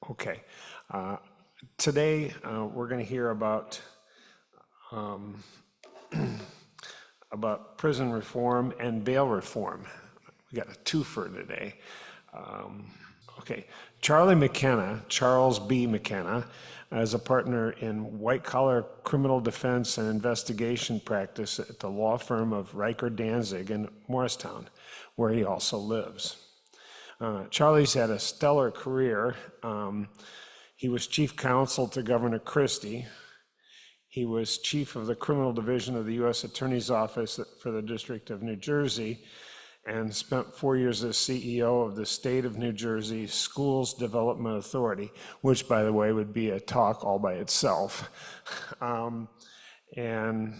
Okay. Today, we're going to hear about prison reform and bail reform. We got a twofer today. Okay. Charles B. McKenna, is a partner in white-collar criminal defense and investigation practice at the law firm of Riker Danzig in Morristown, where he also lives. Charlie's had a stellar career. He was chief counsel to Governor Christie. He was chief of the criminal division of the U.S. Attorney's Office for the District of New Jersey, and spent 4 years as CEO of the State of New Jersey Schools Development Authority, which, by the way, would be a talk all by itself. And in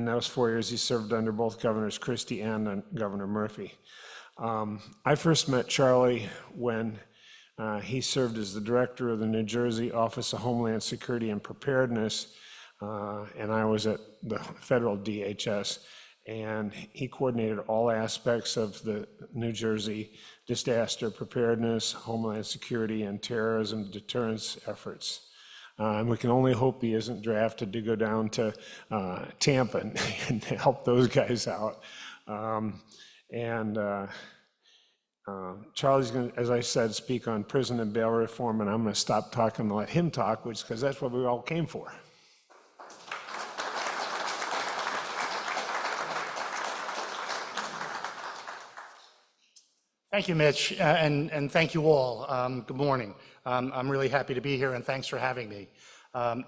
those 4 years, he served under both Governors Christie and Governor Murphy. I first met Charlie when he served as the director of the New Jersey Office of Homeland Security and Preparedness, and I was at the federal DHS, and he coordinated all aspects of the New Jersey disaster preparedness, Homeland Security, and terrorism deterrence efforts. And we can only hope he isn't drafted to go down to Tampa and help those guys out. Charlie's going to, as I said, speak on prison and bail reform, and I'm going to stop talking and let him talk, because that's what we all came for. Thank you, Mitch, and thank you all. Good morning. I'm really happy to be here, and thanks for having me. I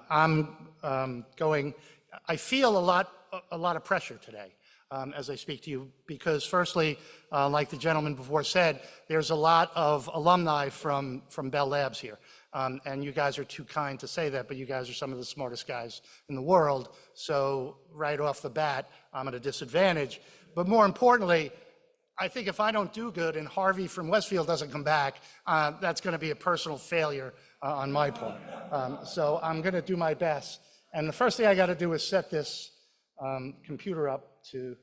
feel a lot of pressure today as I speak to you, because firstly, like the gentleman before said, there's a lot of alumni from Bell Labs here. And you guys are too kind to say that, but you guys are some of the smartest guys in the world. So right off the bat, I'm at a disadvantage. But more importantly, I think if I don't do good and Harvey from Westfield doesn't come back, that's going to be a personal failure on my part. So I'm going to do my best. And the first thing I got to do is set this computer up to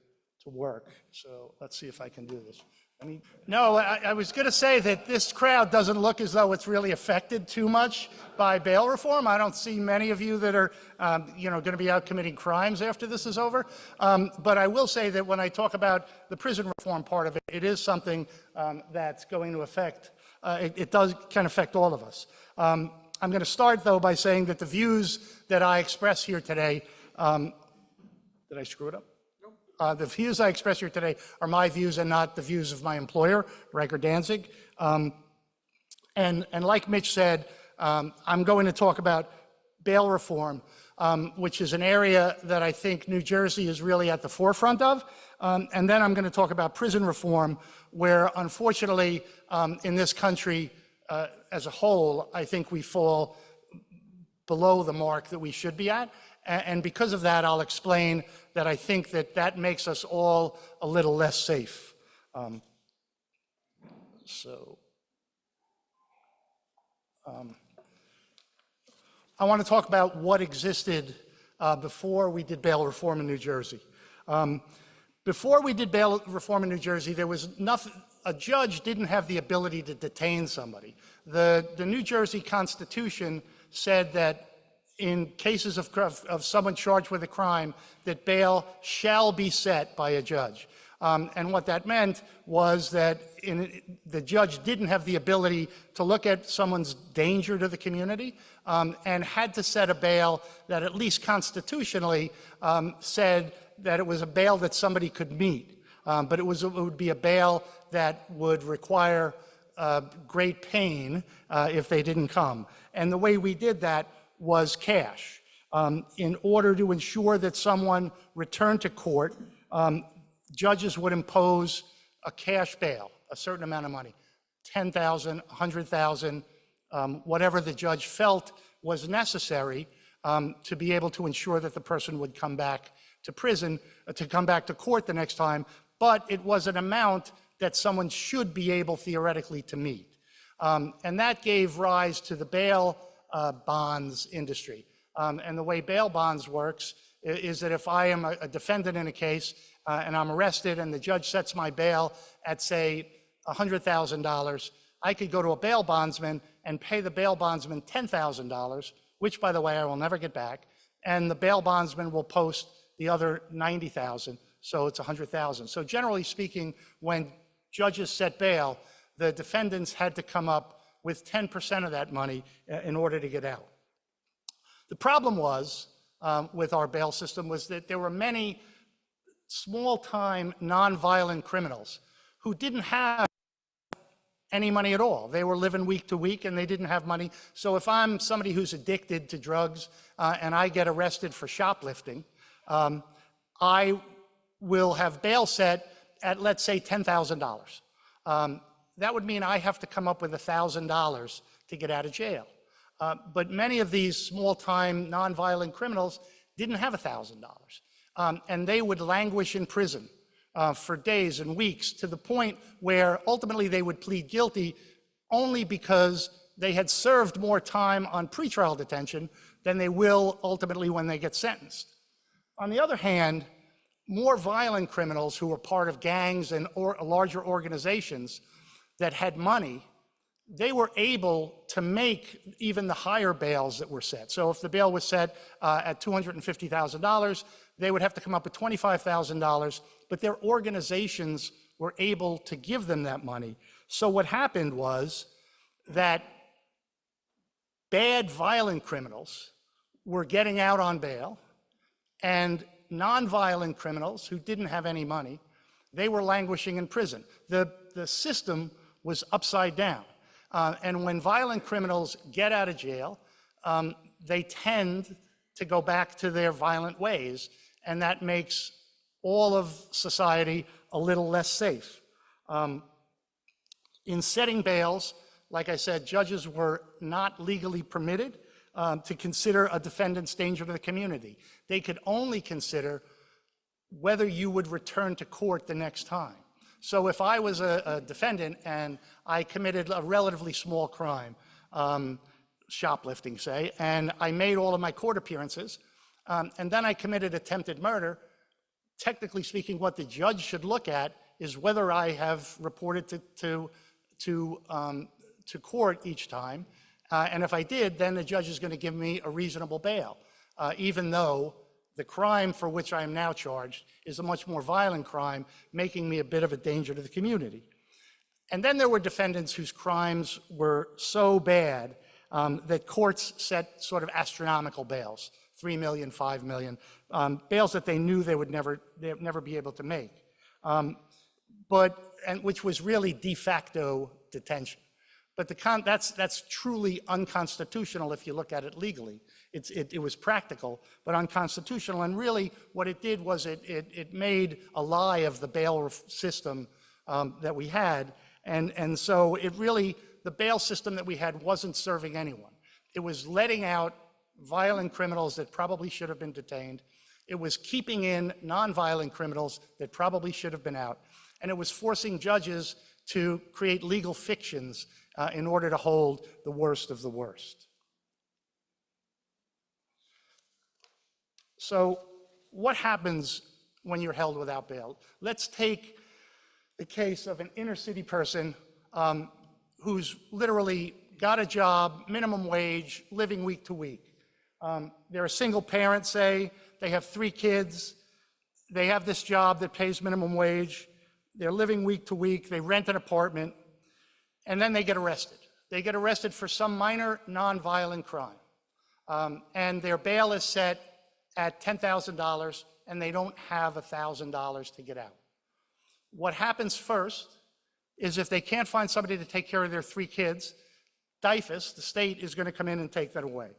work. So let's see if I can do this. I was going to say that this crowd doesn't look as though it's really affected too much by bail reform. I don't see many of you that are, going to be out committing crimes after this is over. But I will say that when I talk about the prison reform part of it, it is something that's going to affect. It can affect all of us. I'm going to start though by saying that the views that I express here today. Did I screw it up? The views I express here today are my views and not the views of my employer, Riker Danzig. And like Mitch said, I'm going to talk about bail reform, which is an area that I think New Jersey is really at the forefront of. And then I'm going to talk about prison reform, where unfortunately in this country as a whole, I think we fall below the mark that we should be at. And because of that, I'll explain that I think that makes us all a little less safe. I want to talk about what existed before we did bail reform in New Jersey. Before we did bail reform in New Jersey, there was nothing. A judge didn't have the ability to detain somebody. The New Jersey Constitution said that in cases of someone charged with a crime, that bail shall be set by a judge. And what that meant was that the judge didn't have the ability to look at someone's danger to the community and had to set a bail that at least constitutionally said that it was a bail that somebody could meet. But it would be a bail that would require great pain if they didn't come. And the way we did that was cash. In order to ensure that someone returned to court, judges would impose a cash bail, a certain amount of money, $10,000, $100,000, whatever the judge felt was necessary to be able to ensure that the person would come back to prison, to come back to court the next time, but it was an amount that someone should be able theoretically to meet. And that gave rise to the bail bonds industry. And the way bail bonds works is that if I am a defendant in a case and I'm arrested and the judge sets my bail at, say, $100,000, I could go to a bail bondsman and pay the bail bondsman $10,000, which, by the way, I will never get back, and the bail bondsman will post the other $90,000, so it's $100,000. So generally speaking, when judges set bail, the defendants had to come up with 10% of that money in order to get out. The problem was, with our bail system, was that there were many small-time, non-violent criminals who didn't have any money at all. They were living week to week and they didn't have money. So if I'm somebody who's addicted to drugs and I get arrested for shoplifting, I will have bail set at, let's say, $10,000. That would mean I have to come up with $1,000 to get out of jail. But many of these small-time, non-violent criminals didn't have $1,000. And they would languish in prison for days and weeks, to the point where ultimately they would plead guilty only because they had served more time on pretrial detention than they will ultimately when they get sentenced. On the other hand, more violent criminals who were part of gangs and larger organizations that had money, they were able to make even the higher bails that were set. So if the bail was set at $250,000, they would have to come up with $25,000, but their organizations were able to give them that money. So what happened was that bad, violent criminals were getting out on bail, and non-violent criminals who didn't have any money, they were languishing in prison. The system was upside down. And when violent criminals get out of jail, they tend to go back to their violent ways, and that makes all of society a little less safe. In setting bails, like I said, judges were not legally permitted to consider a defendant's danger to the community. They could only consider whether you would return to court the next time. So if I was a defendant and I committed a relatively small crime, shoplifting, say, and I made all of my court appearances, and then I committed attempted murder, technically speaking, what the judge should look at is whether I have reported to court each time. And if I did, then the judge is going to give me a reasonable bail, even though the crime for which I am now charged is a much more violent crime, making me a bit of a danger to the community. And then there were defendants whose crimes were so bad that courts set sort of astronomical bails, $3 million, $5 million, bails that they knew they would never be able to make, which was really de facto detention. But that's truly unconstitutional if you look at it legally. It was practical, but unconstitutional. And really what it did was it made a lie of the bail system that we had. And so the bail system that we had wasn't serving anyone. It was letting out violent criminals that probably should have been detained. It was keeping in nonviolent criminals that probably should have been out. And it was forcing judges to create legal fictions in order to hold the worst of the worst. So what happens when you're held without bail? Let's take the case of an inner city person who's literally got a job, minimum wage, living week to week. They're a single parent, say, they have 3 kids, they have this job that pays minimum wage, they're living week to week, they rent an apartment, and then they get arrested. They get arrested for some minor nonviolent crime. And their bail is set at $10,000, and they don't have $1,000 to get out. What happens first is if they can't find somebody to take care of their 3 kids, DIFUS, the state, is going to come in and take that away.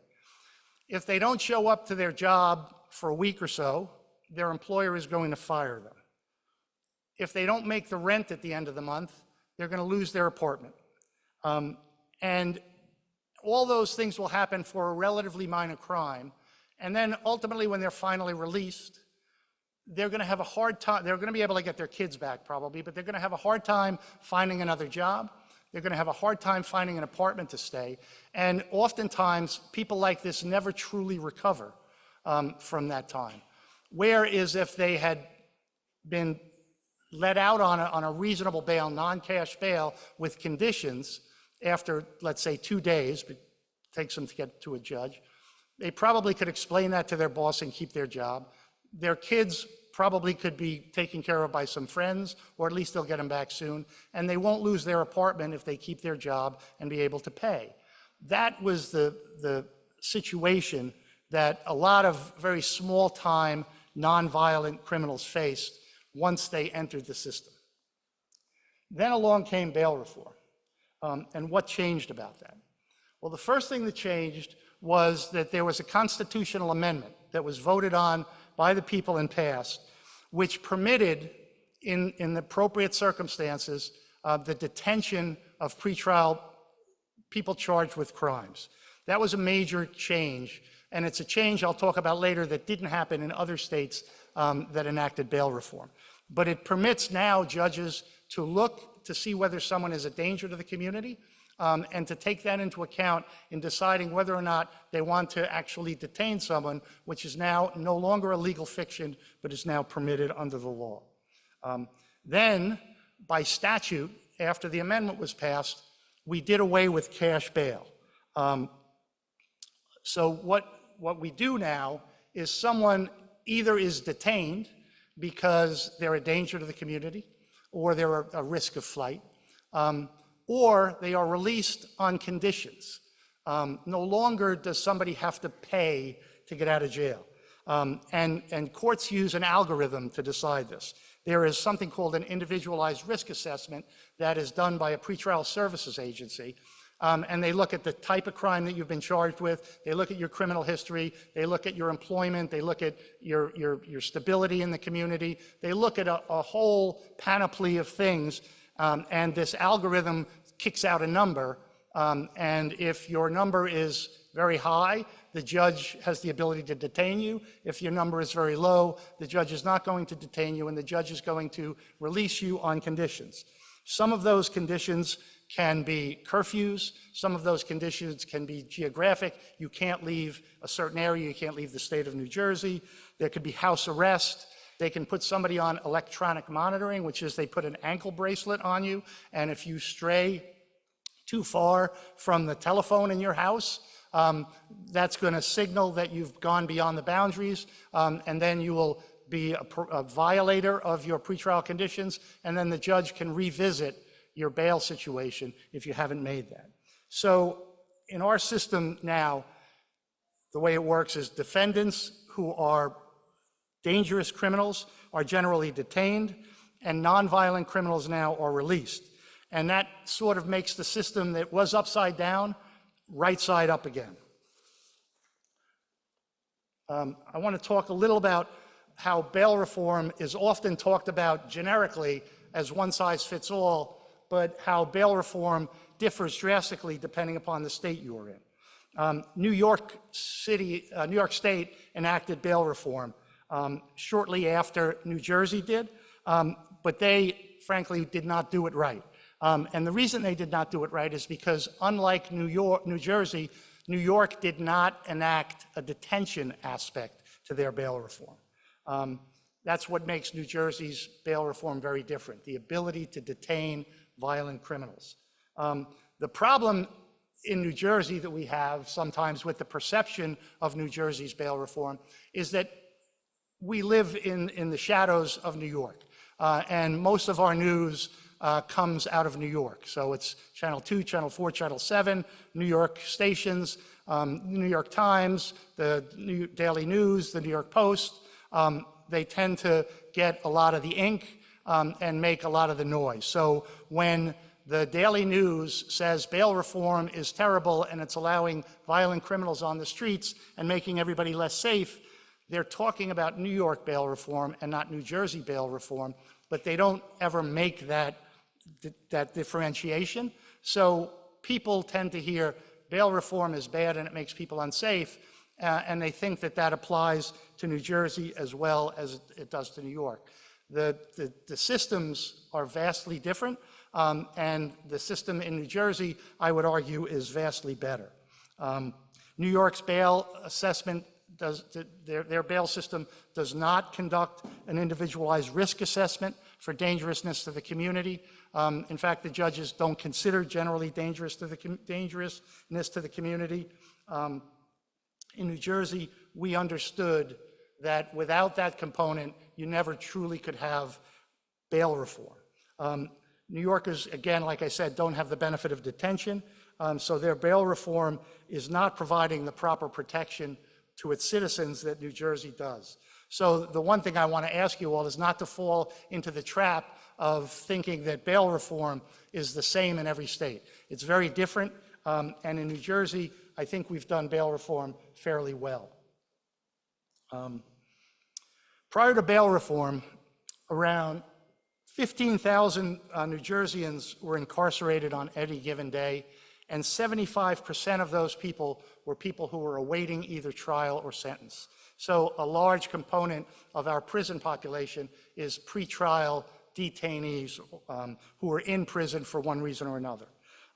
If they don't show up to their job for a week or so, their employer is going to fire them. If they don't make the rent at the end of the month, they're going to lose their apartment. And all those things will happen for a relatively minor crime. And then ultimately, when they're finally released, they're going to have a hard time. They're going to be able to get their kids back probably, but they're going to have a hard time finding another job. They're going to have a hard time finding an apartment to stay. And oftentimes, people like this never truly recover from that time. Whereas if they had been let out on a reasonable bail, non-cash bail with conditions, after, let's say, 2 days, it takes them to get to a judge, they probably could explain that to their boss and keep their job. Their kids probably could be taken care of by some friends, or at least they'll get them back soon, and they won't lose their apartment if they keep their job and be able to pay. That was the situation that a lot of very small-time, nonviolent criminals faced once they entered the system. Then along came bail reform. And what changed about that? Well, the first thing that changed was that there was a constitutional amendment that was voted on by the people and passed, which permitted, in the appropriate circumstances, the detention of pretrial people charged with crimes. That was a major change, and it's a change I'll talk about later that didn't happen in other states that enacted bail reform. But it permits now judges to look to see whether someone is a danger to the community, and to take that into account in deciding whether or not they want to actually detain someone, which is now no longer a legal fiction, but is now permitted under the law. Then, by statute, after the amendment was passed, we did away with cash bail. So what we do now is someone either is detained because they're a danger to the community, or they're a risk of flight, or they are released on conditions. No longer does somebody have to pay to get out of jail. And courts use an algorithm to decide this. There is something called an individualized risk assessment that is done by a pretrial services agency. And they look at the type of crime that you've been charged with, they look at your criminal history, they look at your employment, they look at your stability in the community, they look at a whole panoply of things, and this algorithm kicks out a number, and if your number is very high, the judge has the ability to detain you. If your number is very low, the judge is not going to detain you, and the judge is going to release you on conditions. Some of those conditions can be curfews. Some of those conditions can be geographic. You can't leave a certain area. You can't leave the state of New Jersey. There could be house arrest. They can put somebody on electronic monitoring, which is they put an ankle bracelet on you, and if you stray too far from the telephone in your house, that's going to signal that you've gone beyond the boundaries, and then you will be a violator of your pretrial conditions, and then the judge can revisit your bail situation if you haven't made that. So in our system now, the way it works is defendants who are dangerous criminals are generally detained, and nonviolent criminals now are released. And that sort of makes the system that was upside down right side up again. I want to talk a little about how bail reform is often talked about generically as one size fits all, but how bail reform differs drastically depending upon the state you are in. New York State enacted bail reform shortly after New Jersey did, but they frankly did not do it right. And the reason they did not do it right is because unlike New Jersey, New York did not enact a detention aspect to their bail reform. That's what makes New Jersey's bail reform very different, the ability to detain violent criminals. The problem in New Jersey that we have sometimes with the perception of New Jersey's bail reform is that we live in the shadows of New York, and most of our news comes out of New York. So it's Channel 2, Channel 4, Channel 7, New York stations, New York Times, the Daily News, the New York Post. They tend to get a lot of the ink and make a lot of the noise. So when the Daily News says bail reform is terrible and it's allowing violent criminals on the streets and making everybody less safe, they're talking about New York bail reform and not New Jersey bail reform, but they don't ever make that differentiation. So people tend to hear bail reform is bad and it makes people unsafe, and they think that that applies to New Jersey as well as it does to New York. The systems are vastly different, and the system in New Jersey, I would argue, is vastly better. New York's bail assessment their bail system does not conduct an individualized risk assessment for dangerousness to the community. In fact, the judges don't consider generally dangerousness to the community. In New Jersey, we understood that without that component, you never truly could have bail reform. New Yorkers, again, like I said, don't have the benefit of detention, so their bail reform is not providing the proper protection to its citizens that New Jersey does. So the one thing I want to ask you all is not to fall into the trap of thinking that bail reform is the same in every state. It's very different, and in New Jersey, I think we've done bail reform fairly well. Prior to bail reform, around 15,000 New Jerseyans were incarcerated on any given day, and 75% of those people were people who were awaiting either trial or sentence. So a large component of our prison population is pretrial detainees who are in prison for one reason or another.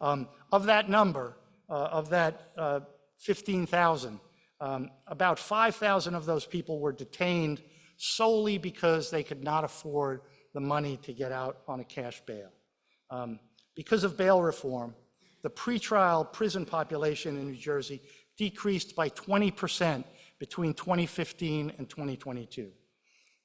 Of that number, of that 15,000, about 5,000 of those people were detained solely because they could not afford the money to get out on a cash bail. Because of bail reform, the pretrial prison population in New Jersey decreased by 20% between 2015 and 2022.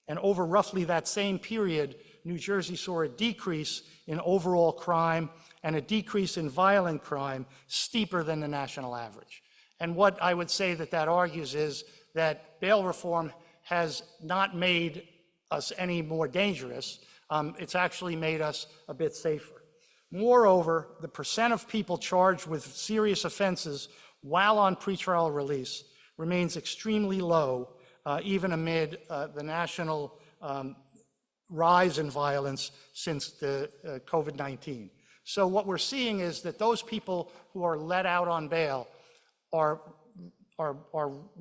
And over roughly that same period, New Jersey saw a decrease in overall crime and a decrease in violent crime steeper than the national average. And what I would say that that argues is that bail reform has not made us any more dangerous. It's actually made us a bit safer. Moreover, the percent of people charged with serious offenses while on pretrial release remains extremely low, even amid the national rise in violence since the COVID-19. So what we're seeing is that those people who are let out on bail are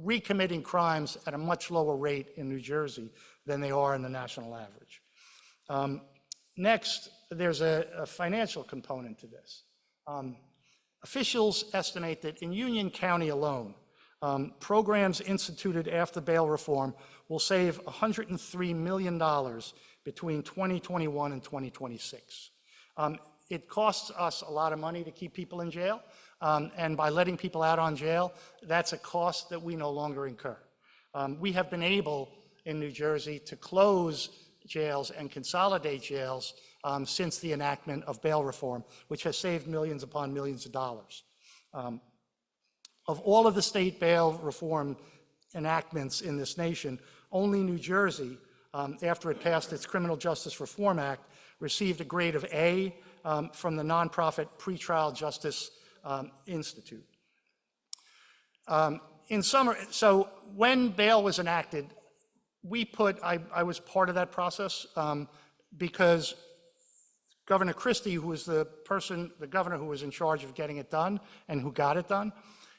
recommitting crimes at a much lower rate in New Jersey than they are in the national average. Next, there's a financial component to this. Officials estimate that in Union County alone, programs instituted after bail reform will save $103 million between 2021 and 2026. It costs us a lot of money to keep people in jail, and by letting people out on jail, that's a cost that we no longer incur. We have been able in New Jersey to close jails and consolidate jails since the enactment of bail reform, which has saved millions upon millions of dollars. Of all of the state bail reform enactments in this nation, only New Jersey, after it passed its Criminal Justice Reform Act, received a grade of A from the nonprofit Pretrial Justice Institute. In summary, so when bail was enacted, I was part of that process because Governor Christie, who was the governor who was in charge of getting it done and who got it done,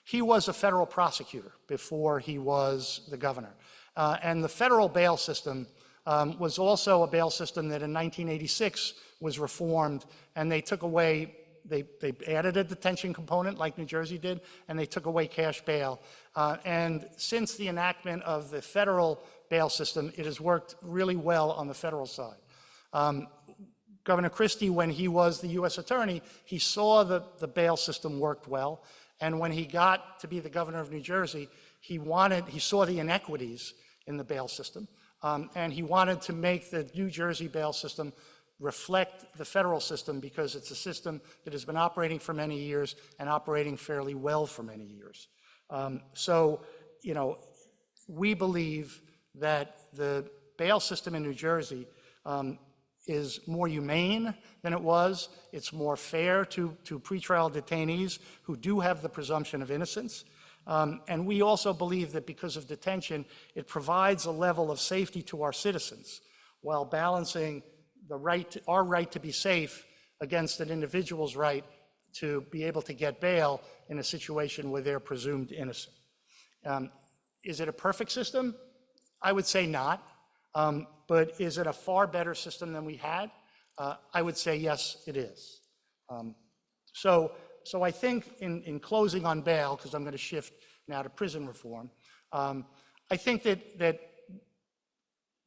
he was a federal prosecutor before he was the governor. And the federal bail system was also a bail system that in 1986 was reformed, and they took away, they added a detention component like New Jersey did, and they took away cash bail. And since the enactment of the federal bail system, it has worked really well on the federal side. Governor Christie, when he was the U.S. attorney, he saw that the bail system worked well, and when he got to be the governor of New Jersey, he saw the inequities in the bail system, and he wanted to make the New Jersey bail system reflect the federal system because it's a system that has been operating for many years and operating fairly well for many years. So, you know, we believe that the bail system in New Jersey is more humane than it was. It's more fair to pretrial detainees who do have the presumption of innocence. And we also believe that because of detention, it provides a level of safety to our citizens while balancing our right to be safe against an individual's right to be able to get bail in a situation where they're presumed innocent. Is it a perfect system? I would say not. But is it a far better system than we had? I would say yes, it is. So I think in closing on bail, because I'm going to shift now to prison reform, I think that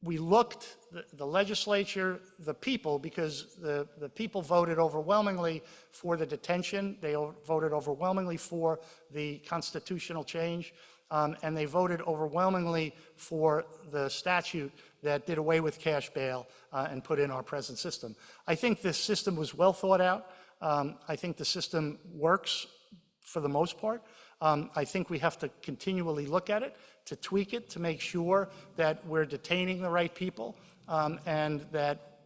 we looked, the legislature, the people, because the people voted overwhelmingly for the detention, they voted overwhelmingly for the constitutional change, and they voted overwhelmingly for the statute that did away with cash bail and put in our present system. I think this system was well thought out. I think the system works for the most part. I think we have to continually look at it, to tweak it, to make sure that we're detaining the right people and that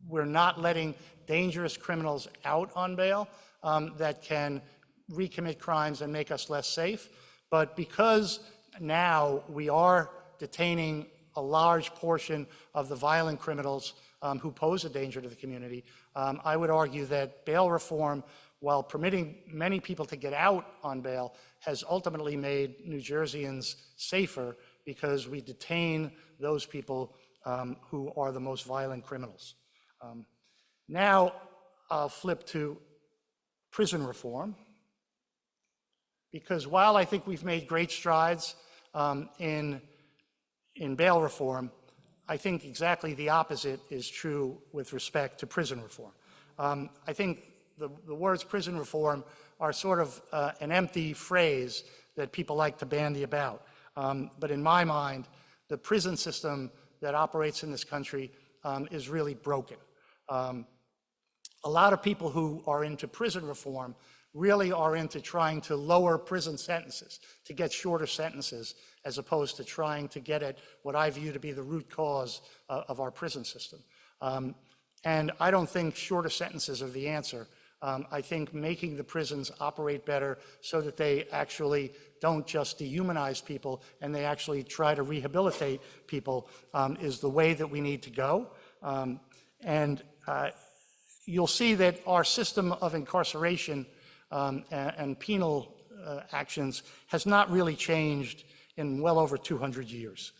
we're not letting dangerous criminals out on bail that can recommit crimes and make us less safe. But because now we are detaining a large portion of the violent criminals who pose a danger to the community, I would argue that bail reform, while permitting many people to get out on bail, has ultimately made New Jerseyans safer because we detain those people who are the most violent criminals. Now I'll flip to prison reform, because while I think we've made great strides in bail reform, I think exactly the opposite is true with respect to prison reform. I think the words prison reform are sort of an empty phrase that people like to bandy about. But in my mind, the prison system that operates in this country is really broken. A lot of people who are into prison reform really are into trying to lower prison sentences, to get shorter sentences, as opposed to trying to get at what I view to be the root cause of our prison system. And I don't think shorter sentences are the answer. I think making the prisons operate better so that they actually don't just dehumanize people and they actually try to rehabilitate people is the way that we need to go. You'll see that our system of incarceration and penal actions has not really changed in well over 200 years.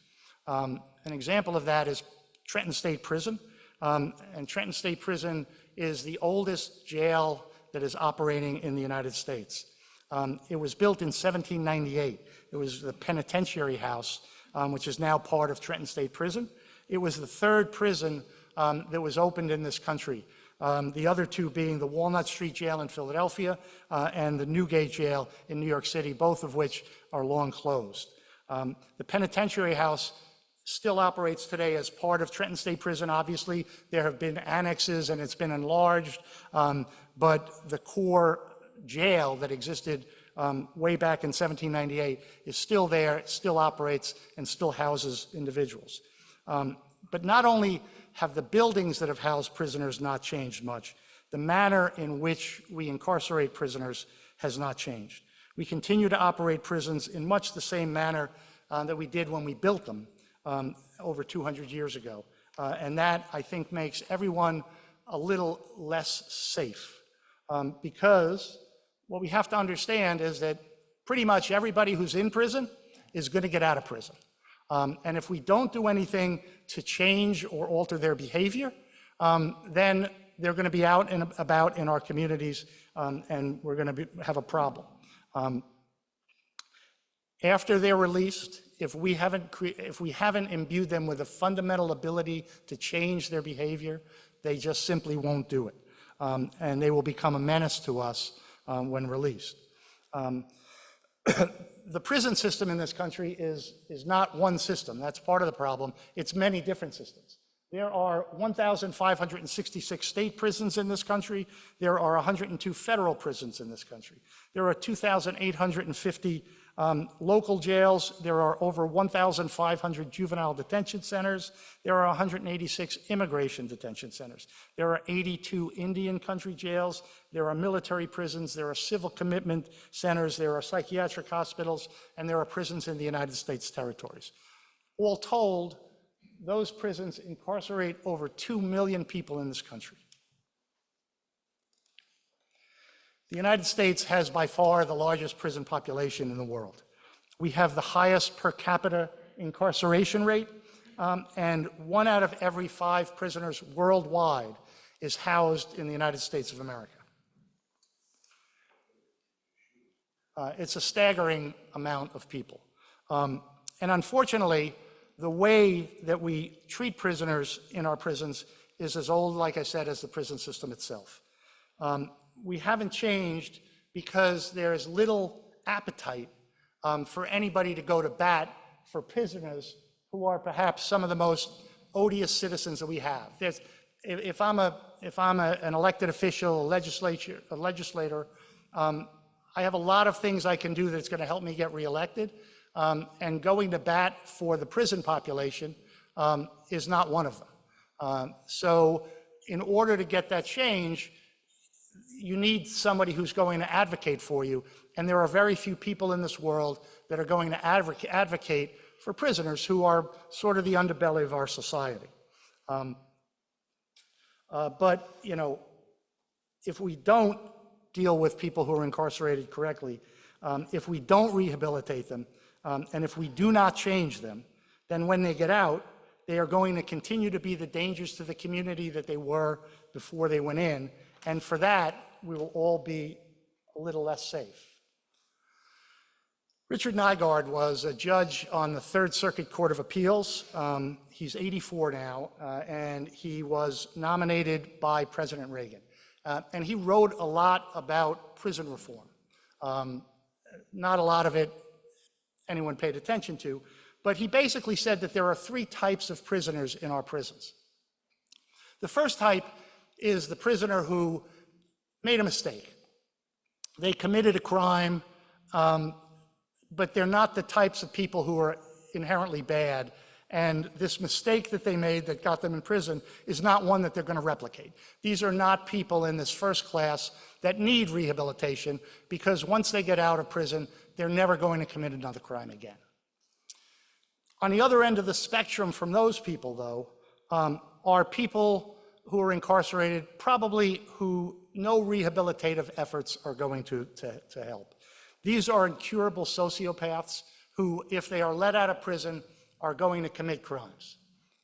An example of that is Trenton State Prison. And Trenton State Prison is the oldest jail that is operating in the United States. It was built in 1798. It was the penitentiary house, which is now part of Trenton State Prison. It was the third prison that was opened in this country. The other two being the Walnut Street Jail in Philadelphia and the Newgate Jail in New York City, both of which are long closed. The penitentiary house still operates today as part of Trenton State Prison. Obviously, there have been annexes and it's been enlarged, but the core jail that existed way back in 1798 is still there, it still operates, and still houses individuals. But not only have the buildings that have housed prisoners not changed much, the manner in which we incarcerate prisoners has not changed. We continue to operate prisons in much the same manner that we did when we built them over 200 years ago. And that, I think, makes everyone a little less safe. Because what we have to understand is that pretty much everybody who's in prison is going to get out of prison. And if we don't do anything to change or alter their behavior, then they're going to be out and about in our communities, and we're going to have a problem. After they're released, if we haven't imbued them with a fundamental ability to change their behavior, they just simply won't do it. And they will become a menace to us when released. The prison system in this country is not one system. That's part of the problem. It's many different systems. There are 1,566 state prisons in this country. There are 102 federal prisons in this country. There are 2,850 local jails. There are over 1,500 juvenile detention centers. There are 186 immigration detention centers. There are 82 Indian country jails. There are military prisons. There are civil commitment centers. There are psychiatric hospitals, and there are prisons in the United States territories. All told, those prisons incarcerate over 2 million people in this country. The United States has by far the largest prison population in the world. We have the highest per capita incarceration rate, and 1 out of every 5 prisoners worldwide is housed in the United States of America. It's a staggering amount of people. And unfortunately, the way that we treat prisoners in our prisons is as old, like I said, as the prison system itself. We haven't changed because there is little appetite for anybody to go to bat for prisoners who are perhaps some of the most odious citizens that we have. If I'm an elected official, a legislator, I have a lot of things I can do that's going to help me get reelected, and going to bat for the prison population is not one of them. So in order to get that change, you need somebody who's going to advocate for you, and there are very few people in this world that are going to advocate for prisoners who are sort of the underbelly of our society. But, you know, if we don't deal with people who are incarcerated correctly, if we don't rehabilitate them, and if we do not change them, then when they get out, they are going to continue to be the dangers to the community that they were before they went in, and for that, we will all be a little less safe. Richard Nygaard was a judge on the Third Circuit Court of Appeals. He's 84 now, and he was nominated by President Reagan. And he wrote a lot about prison reform. Not a lot of it anyone paid attention to, but he basically said that there are three types of prisoners in our prisons. The first type is the prisoner who made a mistake. They committed a crime, but they're not the types of people who are inherently bad, and this mistake that they made that got them in prison is not one that they're going to replicate. These are not people in this first class that need rehabilitation, because once they get out of prison, they're never going to commit another crime again. On the other end of the spectrum from those people, though, are people who are incarcerated, probably who no rehabilitative efforts are going to help. These are incurable sociopaths who, if they are let out of prison, are going to commit crimes.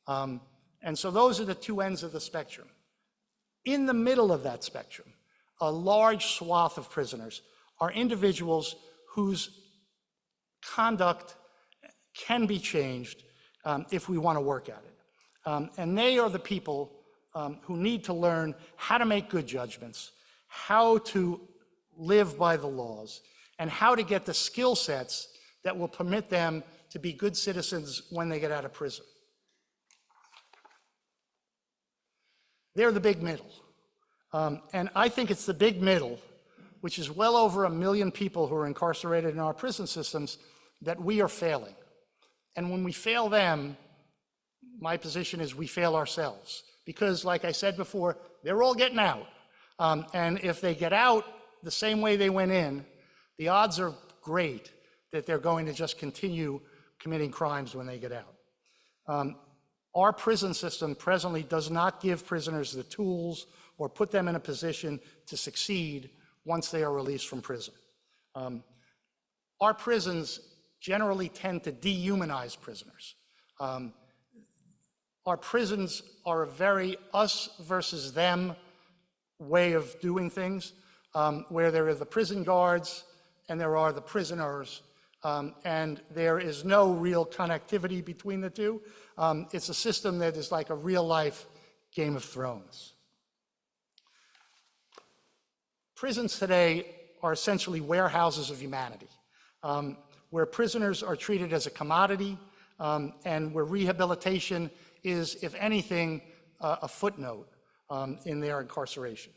And so those are the two ends of the spectrum. In the middle of that spectrum, a large swath of prisoners are individuals whose conduct can be changed if we want to work at it. And they are the people who need to learn how to make good judgments, how to live by the laws, and how to get the skill sets that will permit them to be good citizens when they get out of prison. They're the big middle. And I think it's the big middle, which is well over 1 million people who are incarcerated in our prison systems, that we are failing. And when we fail them, my position is we fail ourselves. Because, like I said before, they're all getting out. And if they get out the same way they went in, the odds are great that they're going to just continue committing crimes when they get out. Our prison system presently does not give prisoners the tools or put them in a position to succeed once they are released from prison. Our prisons generally tend to dehumanize prisoners. Our prisons are a very us versus them way of doing things, where there are the prison guards and there are the prisoners, and there is no real connectivity between the two. It's a system that is like a real-life Game of Thrones. Prisons today are essentially warehouses of humanity, where prisoners are treated as a commodity, and where rehabilitation is, if anything, a footnote in their incarceration.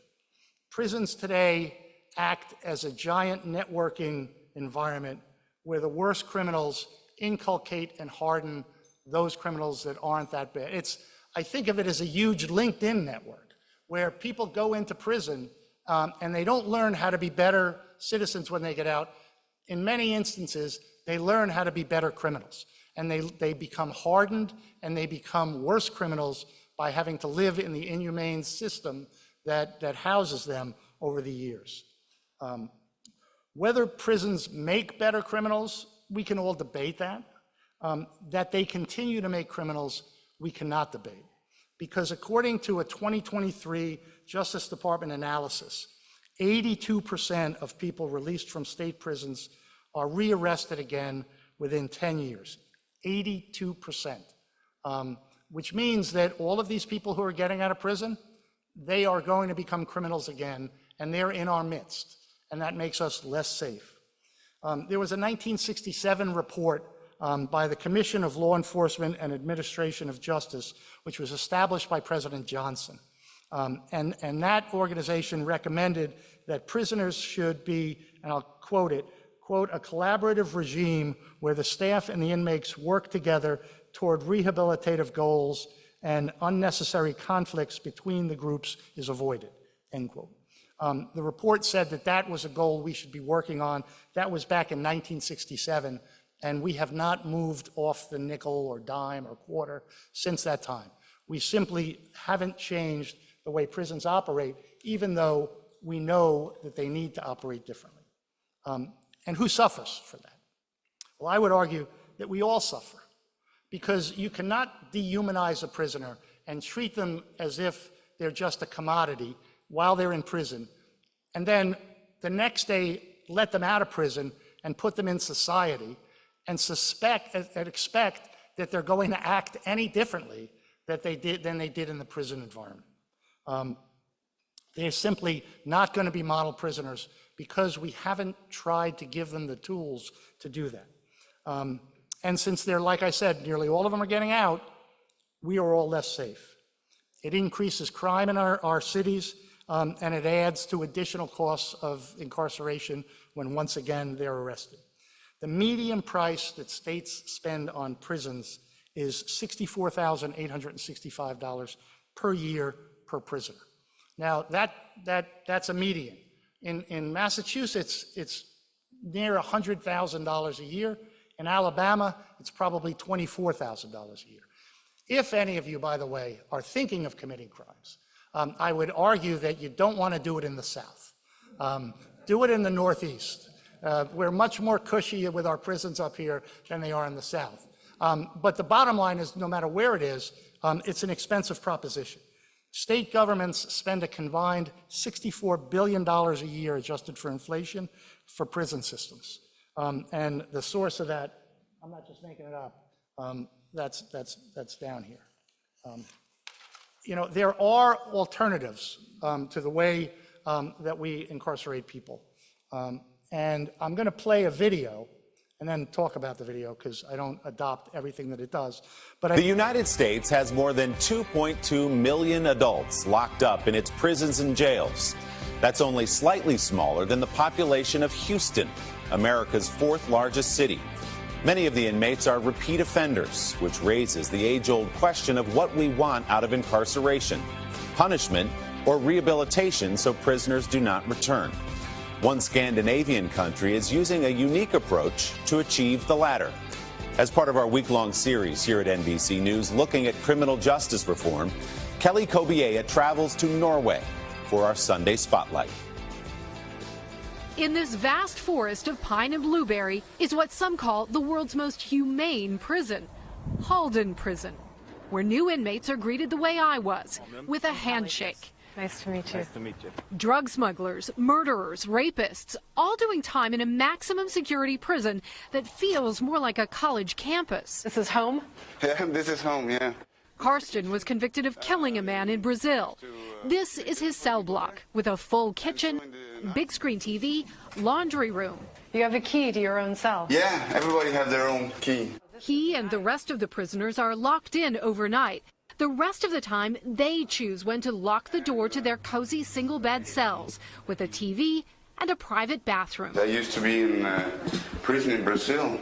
Prisons today act as a giant networking environment where the worst criminals inculcate and harden those criminals that aren't that bad. I think of it as a huge LinkedIn network where people go into prison and they don't learn how to be better citizens when they get out. In many instances, they learn how to be better criminals. And they become hardened and they become worse criminals by having to live in the inhumane system that houses them over the years. Whether prisons make better criminals, we can all debate that. That they continue to make criminals, we cannot debate. Because according to a 2023 Justice Department analysis, 82% of people released from state prisons are rearrested again within 10 years. 82%, which means that all of these people who are getting out of prison, they are going to become criminals again, and they're in our midst, and that makes us less safe. There was a 1967 report by the Commission of Law Enforcement and Administration of Justice, which was established by President Johnson. And that organization recommended that prisoners should be, and I'll quote it, quote, a collaborative regime where the staff and the inmates work together toward rehabilitative goals and unnecessary conflicts between the groups is avoided, end quote. The report said that that was a goal we should be working on. That was back in 1967, and we have not moved off the nickel or dime or quarter since that time. We simply haven't changed the way prisons operate, even though we know that they need to operate differently. And who suffers for that? Well, I would argue that we all suffer, because you cannot dehumanize a prisoner and treat them as if they're just a commodity while they're in prison, and then the next day let them out of prison and put them in society and expect that they're going to act any differently than they did in the prison environment. They're simply not going to be model prisoners because we haven't tried to give them the tools to do that. And since they're, like I said, nearly all of them are getting out, we are all less safe. It increases crime in our cities, and it adds to additional costs of incarceration when once again they're arrested. The median price that states spend on prisons is $64,865 per year per prisoner. Now that's a median. In Massachusetts, it's near $100,000 a year. In Alabama, it's probably $24,000 a year. If any of you, by the way, are thinking of committing crimes, I would argue that you don't want to do it in the South. Do it in the Northeast. We're much more cushy with our prisons up here than they are in the South. But the bottom line is, no matter where it is, it's an expensive proposition. State governments spend a combined $64 billion a year, adjusted for inflation, for prison systems. And the source of that, I'm not just making it up, that's down here. You know, there are alternatives to the way that we incarcerate people. And I'm going to play a video and then talk about the video, because I don't adopt everything that it does. But the United States has more than 2.2 million adults locked up in its prisons and jails. That's only slightly smaller than the population of Houston, America's fourth largest city. Many of the inmates are repeat offenders, which raises the age-old question of what we want out of incarceration: punishment or rehabilitation so prisoners do not return. One Scandinavian country is using a unique approach to achieve the latter. As part of our week-long series here at NBC News looking at criminal justice reform, Kelly Kobiea travels to Norway for our Sunday Spotlight. In this vast forest of pine and blueberry is what some call the world's most humane prison, Halden Prison, where new inmates are greeted the way I was, with a handshake. Nice to meet you. Nice to meet you. Drug smugglers, murderers, rapists, all doing time in a maximum security prison that feels more like a college campus. This is home? Yeah, this is home, yeah. Karsten was convicted of killing a man in Brazil. This is his cell block with a full kitchen, big screen TV, laundry room. You have a key to your own cell. Yeah, everybody have their own key. He and the rest of the prisoners are locked in overnight. The rest of the time, they choose when to lock the door to their cozy single-bed cells with a TV and a private bathroom. I used to be in a prison in Brazil,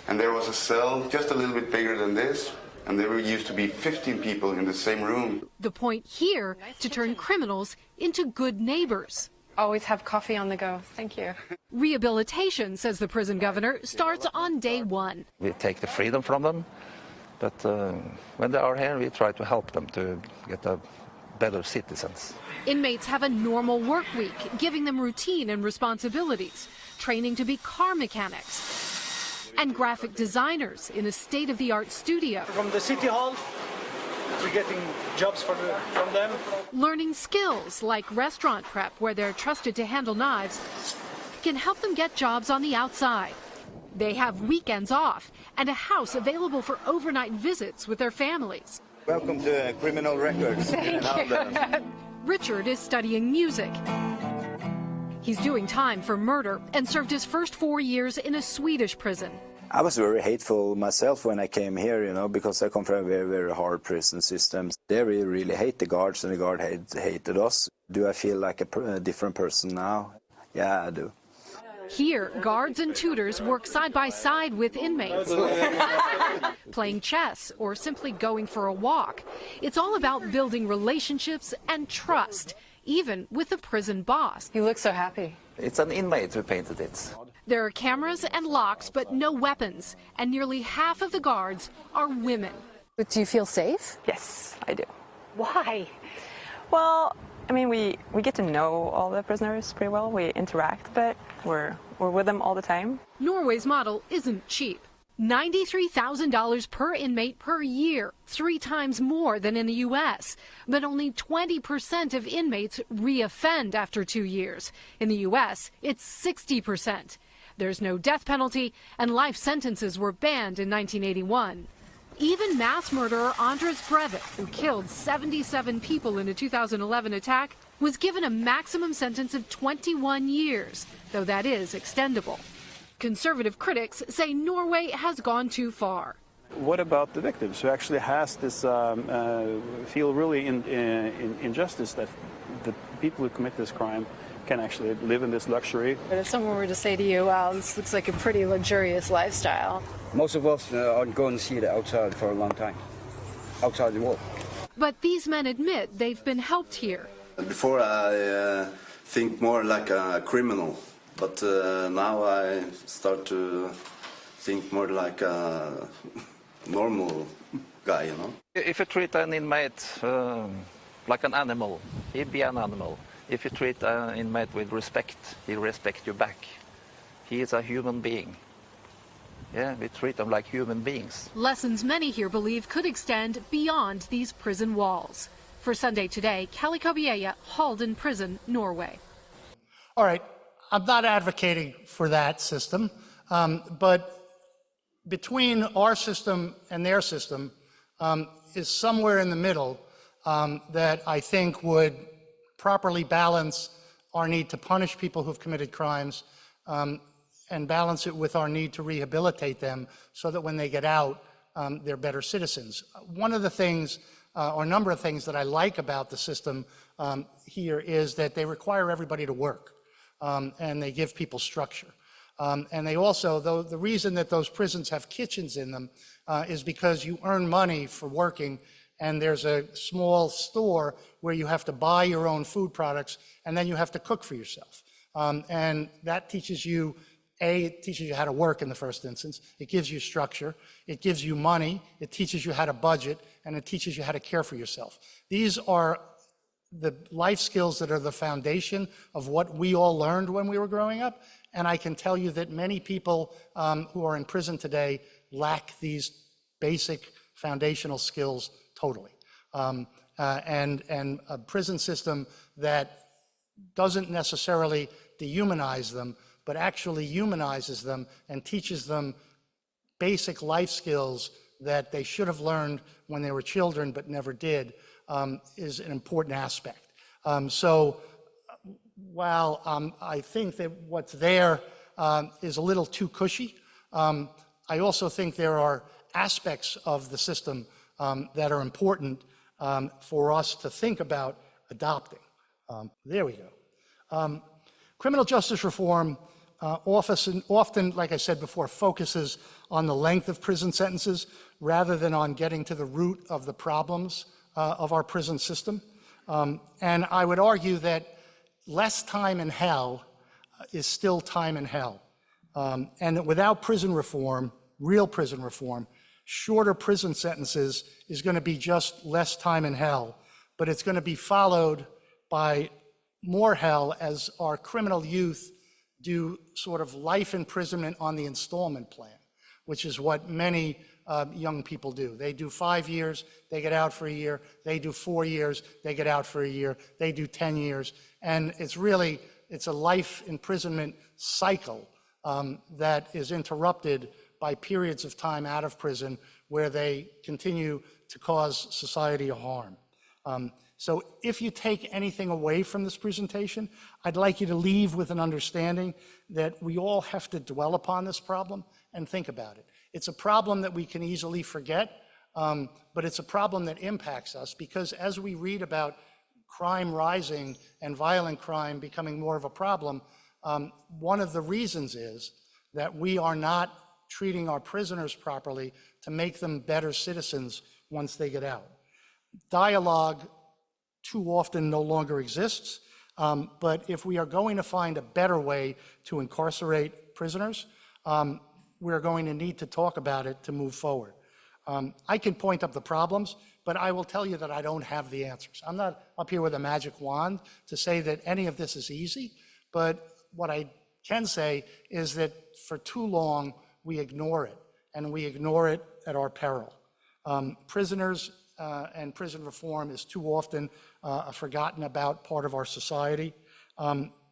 and there was a cell just a little bit bigger than this, and there used to be 15 people in the same room. The point here, to turn criminals into good neighbors. Always have coffee on the go. Thank you. Rehabilitation, says the prison governor, starts on day one. We take the freedom from them. But when they are here, we try to help them to get a better citizens. Inmates have a normal work week, giving them routine and responsibilities, training to be car mechanics, and graphic designers in a state-of-the-art studio. From the city hall, we're getting jobs from them. Learning skills like restaurant prep, where they're trusted to handle knives, can help them get jobs on the outside. They have weekends off and a house available for overnight visits with their families. Welcome to Criminal Records. Richard is studying music. He's doing time for murder and served his first 4 years in a Swedish prison. I was very hateful myself when I came here, you know, because I come from a very, very hard prison system. They really hate the guards, and the guard hated us. Do I feel like a different person now? Yeah, I do. Here, guards and tutors work side by side with inmates, playing chess or simply going for a walk. It's all about building relationships and trust, even with the prison boss. You look so happy. It's an inmate who painted it. There are cameras and locks, but no weapons, and nearly half of the guards are women. But do you feel safe? Yes, I do. Why? Well, I mean, we get to know all the prisoners pretty well. We interact, but we're with them all the time. Norway's model isn't cheap. $93,000 per inmate per year, 3 times more than in the U.S. But only 20% of inmates reoffend after 2 years. In the U.S., it's 60%. There's no death penalty, and life sentences were banned in 1981. Even mass murderer Andres Breivik, who killed 77 people in a 2011 attack, was given a maximum sentence of 21 years, though that is extendable. Conservative critics say Norway has gone too far. What about the victims who actually has this feel really injustice that the people who commit this crime can actually live in this luxury? But if someone were to say to you, wow, this looks like a pretty luxurious lifestyle. Most of us aren't going to see it outside for a long time, outside the wall. But these men admit they've been helped here. Before I think more like a criminal, but now I start to think more like a normal guy, you know. If you treat an inmate like an animal, he'd be an animal. If you treat an inmate with respect, he'll respect you back. He is a human being. Yeah, we treat them like human beings. Lessons many here believe could extend beyond these prison walls. For Sunday Today, Kelly Kobiella, Halden Prison, Norway. All right, I'm not advocating for that system, but between our system and their system is somewhere in the middle that I think would properly balance our need to punish people who've committed crimes and balance it with our need to rehabilitate them so that when they get out, they're better citizens. One of the things, or a number of things that I like about the system here is that they require everybody to work and they give people structure. And they also, though the reason that those prisons have kitchens in them is because you earn money for working, and there's a small store where you have to buy your own food products and then you have to cook for yourself. And that teaches you, it teaches you how to work in the first instance. It gives you structure. It gives you money. It teaches you how to budget, and it teaches you how to care for yourself. These are the life skills that are the foundation of what we all learned when we were growing up. And I can tell you that many people who are in prison today lack these basic foundational skills totally. And a prison system that doesn't necessarily dehumanize them, but actually humanizes them and teaches them basic life skills that they should have learned when they were children but never did, is an important aspect. So while I think that what's there is a little too cushy, I also think there are aspects of the system that are important for us to think about adopting. There we go. Criminal justice reform often, like I said before, focuses on the length of prison sentences rather than on getting to the root of the problems of our prison system. And I would argue that less time in hell is still time in hell. And that without prison reform, real prison reform, shorter prison sentences is going to be just less time in hell, but it's going to be followed by more hell as our criminal youth do sort of life imprisonment on the installment plan, which is what many young people do. They do 5 years, they get out for a year. They do 4 years, they get out for a year. They do 10 years. And it's a life imprisonment cycle that is interrupted by periods of time out of prison where they continue to cause society a harm. So if you take anything away from this presentation, I'd like you to leave with an understanding that we all have to dwell upon this problem and think about it. It's a problem that we can easily forget, but it's a problem that impacts us because as we read about crime rising and violent crime becoming more of a problem, one of the reasons is that we are not treating our prisoners properly to make them better citizens once they get out. Dialogue too often no longer exists, but if we are going to find a better way to incarcerate prisoners, we're going to need to talk about it to move forward. I can point up the problems, but I will tell you that I don't have the answers. I'm not up here with a magic wand to say that any of this is easy, but what I can say is that for too long, we ignore it, and we ignore it at our peril. Prisoners and prison reform is too often a forgotten about part of our society,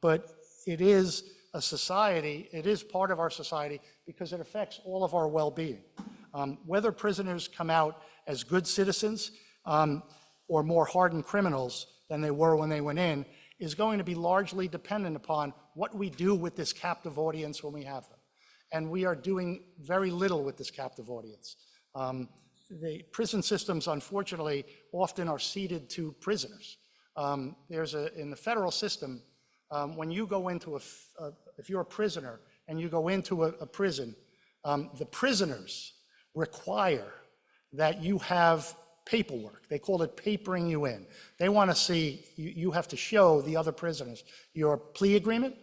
but it is a society, it is part of our society because it affects all of our well-being. Whether prisoners come out as good citizens or more hardened criminals than they were when they went in is going to be largely dependent upon what we do with this captive audience when we have them. And we are doing very little with this captive audience. The prison systems, unfortunately, often are ceded to prisoners. In the federal system, when you go into if you're a prisoner and you go into a prison, the prisoners require that you have paperwork. They call it papering you in. They want to see, you have to show the other prisoners your plea agreement,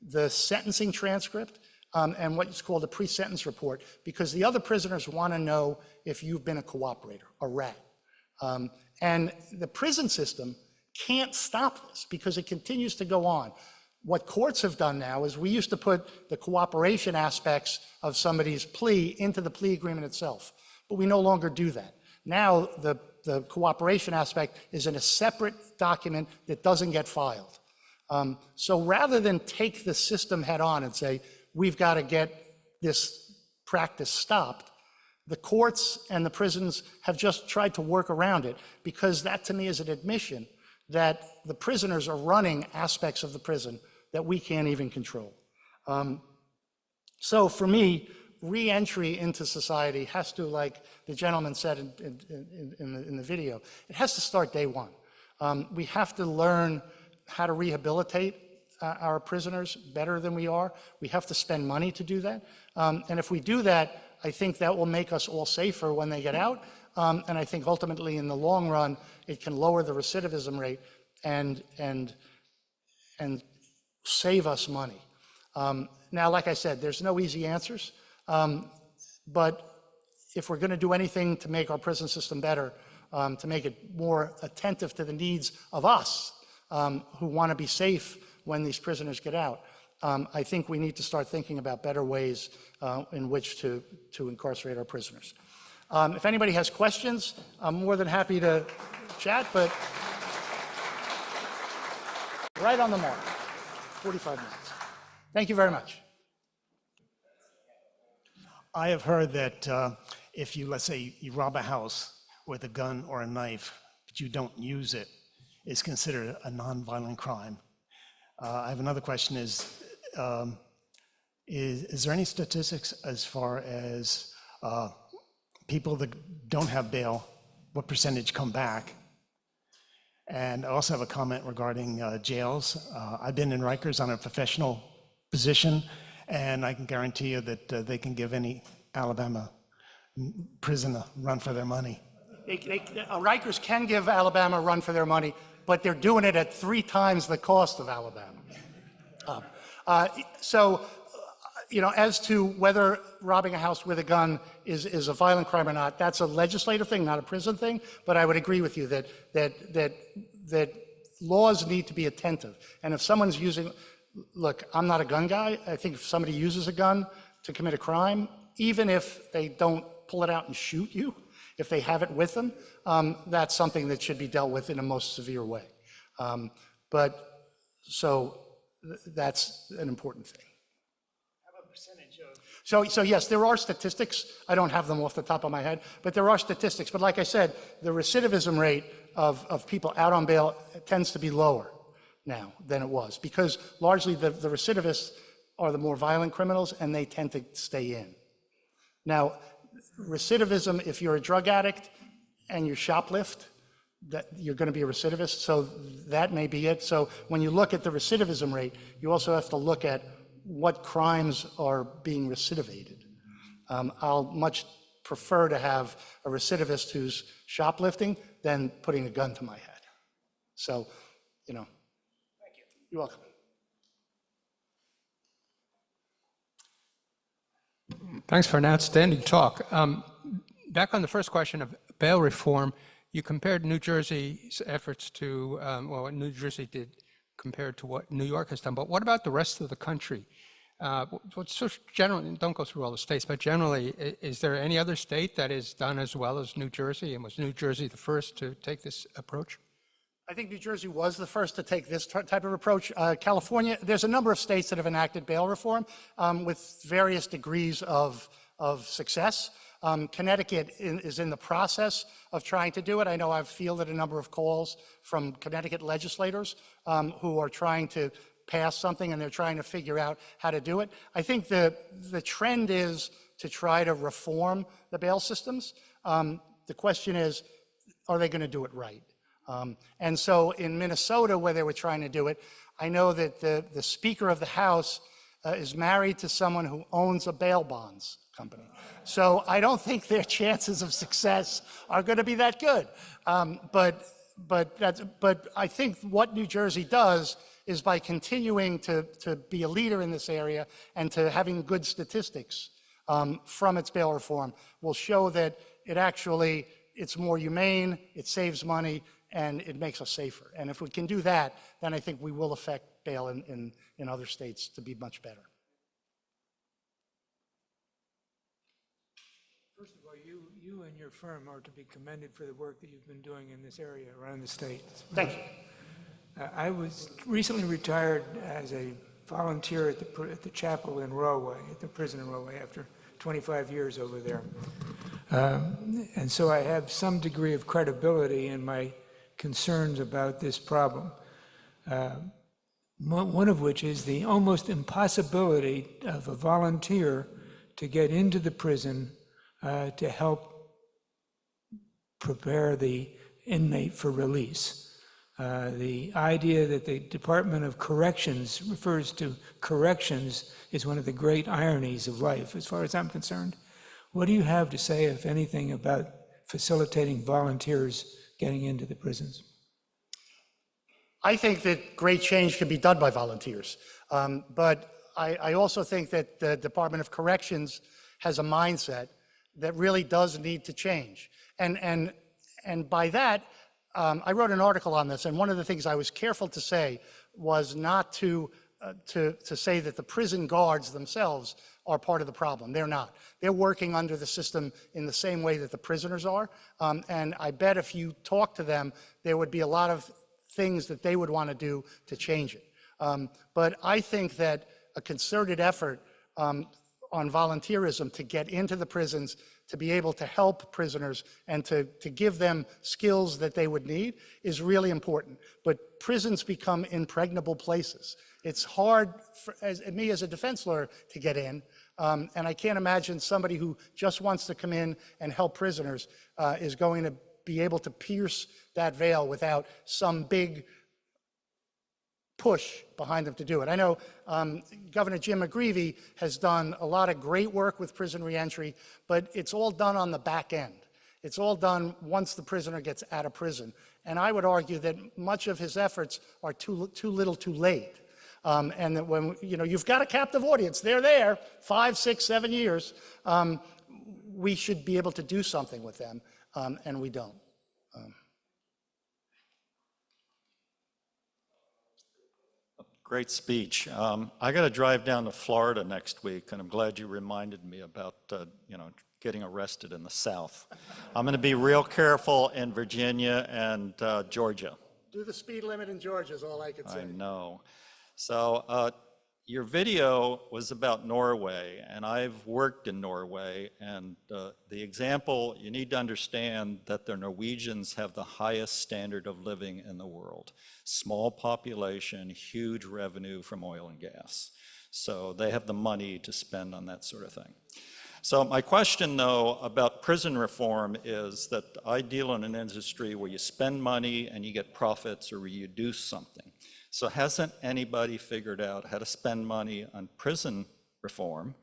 the sentencing transcript, and what's called a pre-sentence report, because the other prisoners want to know if you've been a cooperator, a rat. And the prison system can't stop this because it continues to go on. What courts have done now is we used to put the cooperation aspects of somebody's plea into the plea agreement itself, but we no longer do that. Now the cooperation aspect is in a separate document that doesn't get filed. So rather than take the system head on and say, we've got to get this practice stopped, the courts and the prisons have just tried to work around it because that to me is an admission that the prisoners are running aspects of the prison that we can't even control. So for me, re-entry into society has to, like the gentleman said in the video, it has to start day one. We have to learn how to rehabilitate our prisoners better than we are. We have to spend money to do that. And if we do that, I think that will make us all safer when they get out. And I think ultimately in the long run, it can lower the recidivism rate and save us money. Now, like I said, there's no easy answers. But if we're going to do anything to make our prison system better, to make it more attentive to the needs of us who want to be safe when these prisoners get out, I think we need to start thinking about better ways in which to incarcerate our prisoners. If anybody has questions, I'm more than happy to chat, but right on the mark, 45 minutes. Thank you very much. I have heard that if you, let's say, you rob a house with a gun or a knife, but you don't use it, it's considered a non-violent crime. I have another question is there any statistics as far as people that don't have bail, what percentage come back? And I also have a comment regarding jails. I've been in Rikers on a professional position, and I can guarantee you that they can give any Alabama prison a run for their money. Rikers can give Alabama a run for their money, but they're doing it at 3 times the cost of Alabama. As to whether robbing a house with a gun is a violent crime or not, that's a legislative thing, not a prison thing. But I would agree with you that laws need to be attentive. And if someone's using, look, I'm not a gun guy. I think if somebody uses a gun to commit a crime, even if they don't pull it out and shoot you, if they have it with them, that's something that should be dealt with in a most severe way. So that's an important thing. How about percentage of? So yes, there are statistics. I don't have them off the top of my head, but there are statistics. But like I said, the recidivism rate of people out on bail tends to be lower now than it was, because largely the recidivists are the more violent criminals, and they tend to stay in. Now, recidivism, if you're a drug addict and you shoplift, that you're going to be a recidivist, so that may be it. So when you look at the recidivism rate, you also have to look at what crimes are being recidivated. I'll much prefer to have a recidivist who's shoplifting than putting a gun to my head. So, you know. Thank you. You're welcome. Thanks for an outstanding talk. Back on the first question of bail reform, you compared New Jersey's efforts to, well, what New Jersey did compared to what New York has done, but what about the rest of the country? What's so generally, don't go through all the states, but generally, is there any other state that is done as well as New Jersey, and was New Jersey the first to take this approach? I think New Jersey was the first to take this type of approach. California, there's a number of states that have enacted bail reform with various degrees of success. Connecticut is in the process of trying to do it. I know I've fielded a number of calls from Connecticut legislators who are trying to pass something, and they're trying to figure out how to do it. I think the trend is to try to reform the bail systems. The question is, are they going to do it right? And so in Minnesota, where they were trying to do it, I know that the Speaker of the House is married to someone who owns a bail bonds company. So I don't think their chances of success are going to be that good. But I think what New Jersey does is, by continuing to be a leader in this area and to having good statistics from its bail reform, will show that it's more humane, it saves money, and it makes us safer. And if we can do that, then I think we will affect bail in other states to be much better. First of all, you and your firm are to be commended for the work that you've been doing in this area around the state. Thank you. I was recently retired as a volunteer at the chapel in Rahway, at the prison in Rahway, after 25 years over there. And so I have some degree of credibility in my concerns about this problem. One of which is the almost impossibility of a volunteer to get into the prison to help prepare the inmate for release. The idea that the Department of Corrections refers to corrections is one of the great ironies of life, as far as I'm concerned. What do you have to say, if anything, about facilitating volunteers getting into the prisons? I think that great change can be done by volunteers. But I also think that the Department of Corrections has a mindset that really does need to change. And by that, I wrote an article on this, and one of the things I was careful to say was not to say that the prison guards themselves are part of the problem. They're not. They're working under the system in the same way that the prisoners are. And I bet if you talk to them, there would be a lot of things that they would want to do to change it. But I think that a concerted effort on volunteerism to get into the prisons, to be able to help prisoners and to give them skills that they would need is really important. But prisons become impregnable places. It's hard for me as a defense lawyer to get in, and I can't imagine somebody who just wants to come in and help prisoners is going to be able to pierce that veil without some big push behind them to do it. I know Governor Jim McGreevey has done a lot of great work with prison reentry, but it's all done on the back end. It's all done once the prisoner gets out of prison. And I would argue that much of his efforts are too little too late. And that when, you've got a captive audience, they're there 5, 6, 7 years, we should be able to do something with them, and we don't. Great speech. I got to drive down to Florida next week, and I'm glad you reminded me about, getting arrested in the South. I'm going to be real careful in Virginia and Georgia. Do the speed limit in Georgia is all I can say. I know. So your video was about Norway, and I've worked in Norway, and the example, you need to understand that the Norwegians have the highest standard of living in the world. Small population, huge revenue from oil and gas. So they have the money to spend on that sort of thing. So my question, though, about prison reform is that I deal in an industry where you spend money and you get profits, or where you do something. So hasn't anybody figured out how to spend money on prison reform?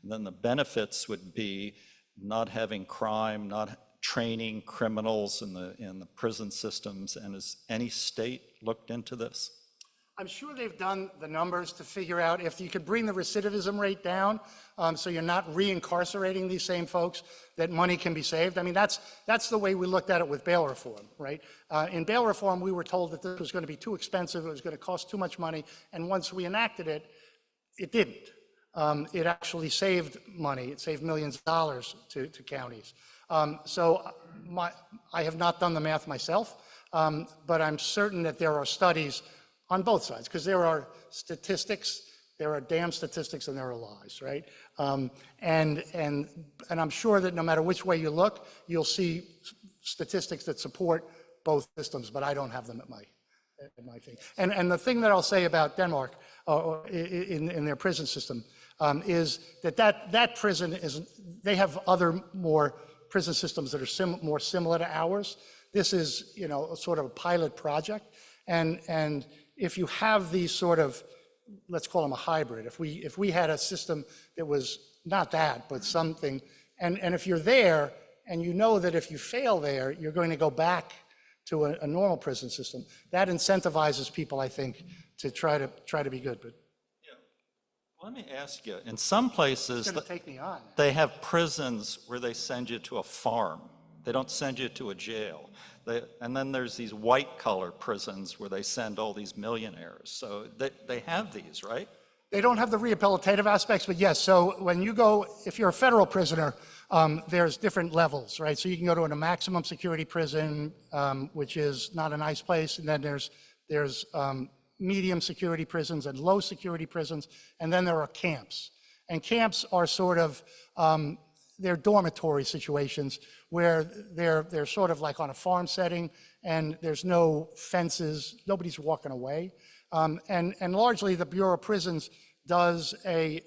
And then the benefits would be not having crime, not training criminals in the prison systems. And has any state looked into this? I'm sure they've done the numbers to figure out if you could bring the recidivism rate down, so you're not reincarcerating these same folks, that money can be saved. I mean, that's the way we looked at it with bail reform, right? In bail reform, we were told that this was going to be too expensive, it was going to cost too much money, and once we enacted it, it didn't. It actually saved money. It saved millions of dollars to counties. So I have not done the math myself, but I'm certain that there are studies on both sides, because there are statistics, there are damn statistics, and there are lies, right? And I'm sure that no matter which way you look, you'll see statistics that support both systems, but I don't have them at my thing. And the thing that I'll say about Denmark in their prison system is that prison is, they have other more prison systems that are more similar to ours. This is, you know, a sort of a pilot project, and if you have these sort of, let's call them a hybrid, if we had a system that was not that, but something, and if you're there and you know that if you fail there, you're going to go back to a normal prison system, that incentivizes people, I think, to try to be good. But let me ask you, in some places, they have prisons where they send you to a farm. They don't send you to a jail. And then there's these white-collar prisons where they send all these millionaires. So they have these, right? They don't have the rehabilitative aspects, but yes. So when you go, if you're a federal prisoner, there's different levels, right? So you can go to a maximum security prison, which is not a nice place, and then there's medium security prisons and low security prisons, and then there are camps. And camps are sort of, they're dormitory situations where they're sort of like on a farm setting, and there's no fences, nobody's walking away. And largely the Bureau of Prisons does a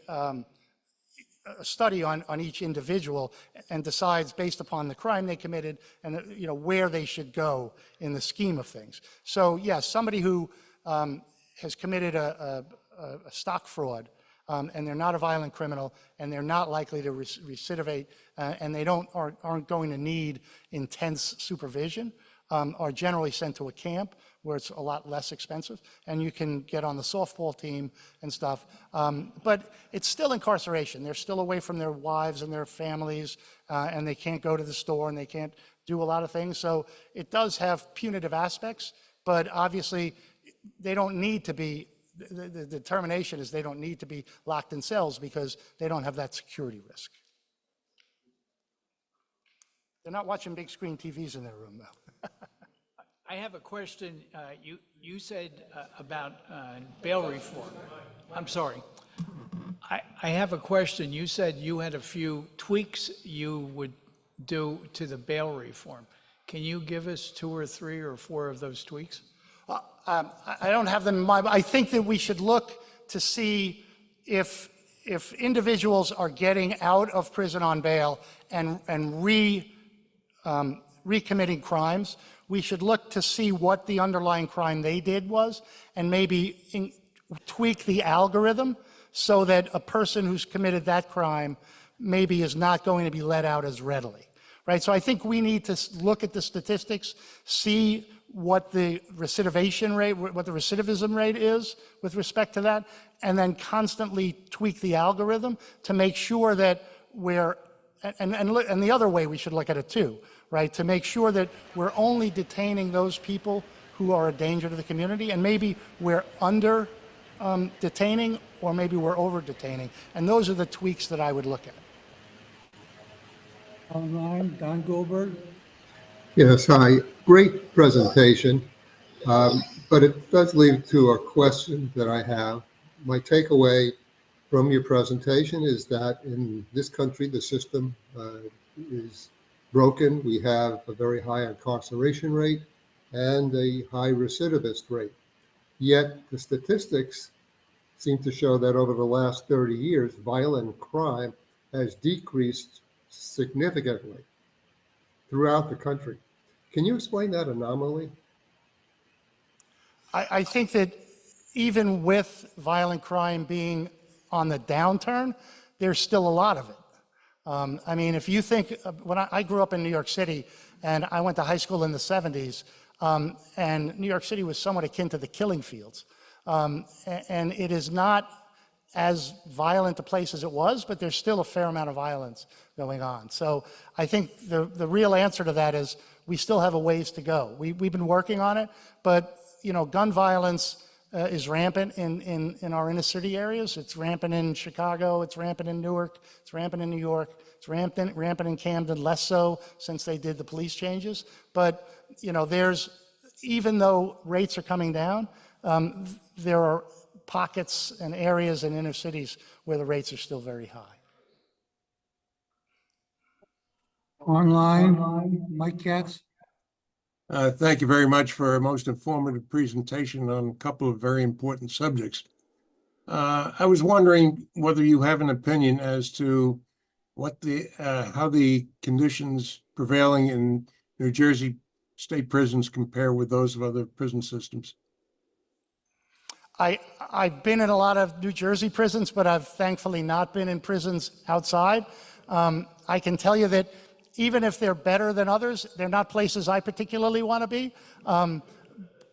study on each individual and decides based upon the crime they committed and you know where they should go in the scheme of things. So yes, somebody who has committed a stock fraud, and they're not a violent criminal, and they're not likely to recidivate, and they aren't going to need intense supervision, are generally sent to a camp where it's a lot less expensive, and you can get on the softball team and stuff. But it's still incarceration. They're still away from their wives and their families, and they can't go to the store, and they can't do a lot of things. So it does have punitive aspects, but obviously they don't need to be, the determination is they don't need to be locked in cells because they don't have that security risk. They're not watching big screen TVs in their room, though. I have a question. You said about bail reform. I'm sorry. I have a question. You said you had a few tweaks you would do to the bail reform. Can you give us 2 or 3 or 4 of those tweaks? I don't have them in mind, but I think that we should look to see if individuals are getting out of prison on bail and recommitting crimes. We should look to see what the underlying crime they did was, and maybe tweak the algorithm so that a person who's committed that crime maybe is not going to be let out as readily, right? So I think we need to look at the statistics, see what the recidivism rate is with respect to that, and then constantly tweak the algorithm to make sure that and the other way we should look at it too, right? To make sure that we're only detaining those people who are a danger to the community, and maybe we're under detaining, or maybe we're over detaining. And those are the tweaks that I would look at. Online, Don Goldberg. Yes, hi. Great presentation, but it does lead to a question that I have. my takeaway from your presentation is that in this country, the system is broken. We have a very high incarceration rate and a high recidivist rate. Yet the statistics seem to show that over the last 30 years, violent crime has decreased significantly throughout the country. Can you explain that anomaly? I think that even with violent crime being on the downturn, there's still a lot of it. I mean, if you think, when I grew up in New York City, and I went to high school in the 70s, and New York City was somewhat akin to the killing fields. And it is not as violent a place as it was, but there's still a fair amount of violence going on. So I think the real answer to that is we still have a ways to go. We've been working on it, but you know, gun violence is rampant in our inner city areas. It's rampant in Chicago, it's rampant in Newark, it's rampant in New York, it's rampant in Camden, less so since they did the police changes. But you know, even though rates are coming down, there are pockets and areas in inner cities where the rates are still very high. Online, Mike Katz. Thank you very much for a most informative presentation on a couple of very important subjects. I was wondering whether you have an opinion as to what how the conditions prevailing in New Jersey state prisons compare with those of other prison systems. I've been in a lot of New Jersey prisons, but I've thankfully not been in prisons outside. I can tell you that even if they're better than others, they're not places I particularly want to be.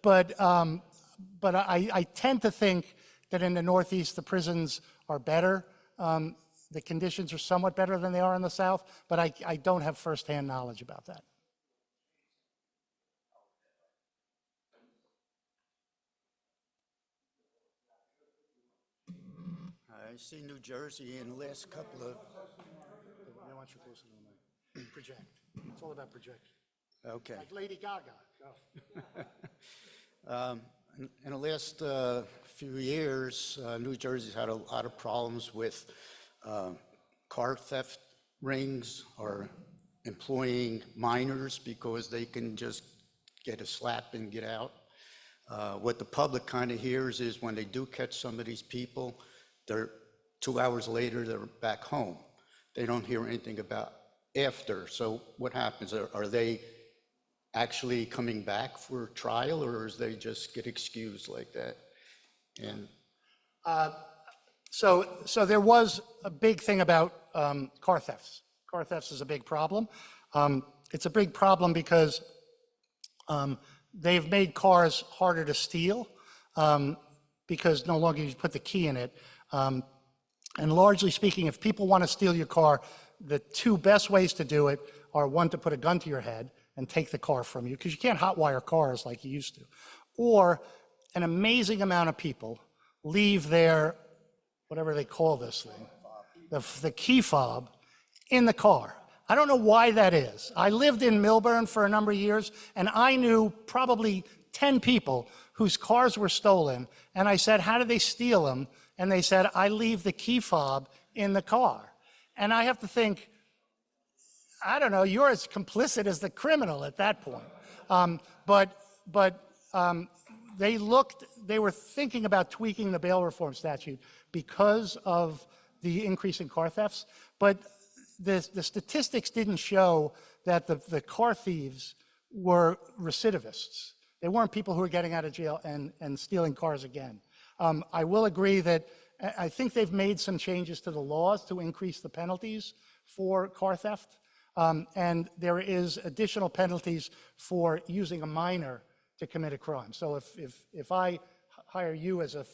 But I tend to think that in the Northeast, the prisons are better. The conditions are somewhat better than they are in the South, but I don't have firsthand knowledge about that. I see New Jersey in the last couple of... Project. It's all about projection. Okay. Like Lady Gaga. In the last few years, New Jersey's had a lot of problems with car theft rings or employing minors because they can just get a slap and get out. What the public kind of hears is when they do catch some of these people, they're 2 hours later, they're back home. They don't hear anything about after. So what happens? Are they actually coming back for trial, or is they just get excused like that? And so there was a big thing about car thefts. Car thefts is a big problem. It's a big problem because they've made cars harder to steal because no longer you put the key in it. And largely speaking, if people want to steal your car, the two best ways to do it are, one, to put a gun to your head and take the car from you, because you can't hotwire cars like you used to. Or an amazing amount of people leave their, whatever they call this thing, the key fob in the car. I don't know why that is. I lived in Milburn for a number of years, and I knew probably 10 people whose cars were stolen, and I said, how did they steal them? And they said, I leave the key fob in the car. And I have to think, I don't know, you're as complicit as the criminal at that point. They were thinking about tweaking the bail reform statute because of the increase in car thefts, but the statistics didn't show that the car thieves were recidivists. They weren't people who were getting out of jail and stealing cars again. I will agree that I think they've made some changes to the laws to increase the penalties for car theft. And there is additional penalties for using a minor to commit a crime. So if I hire you as a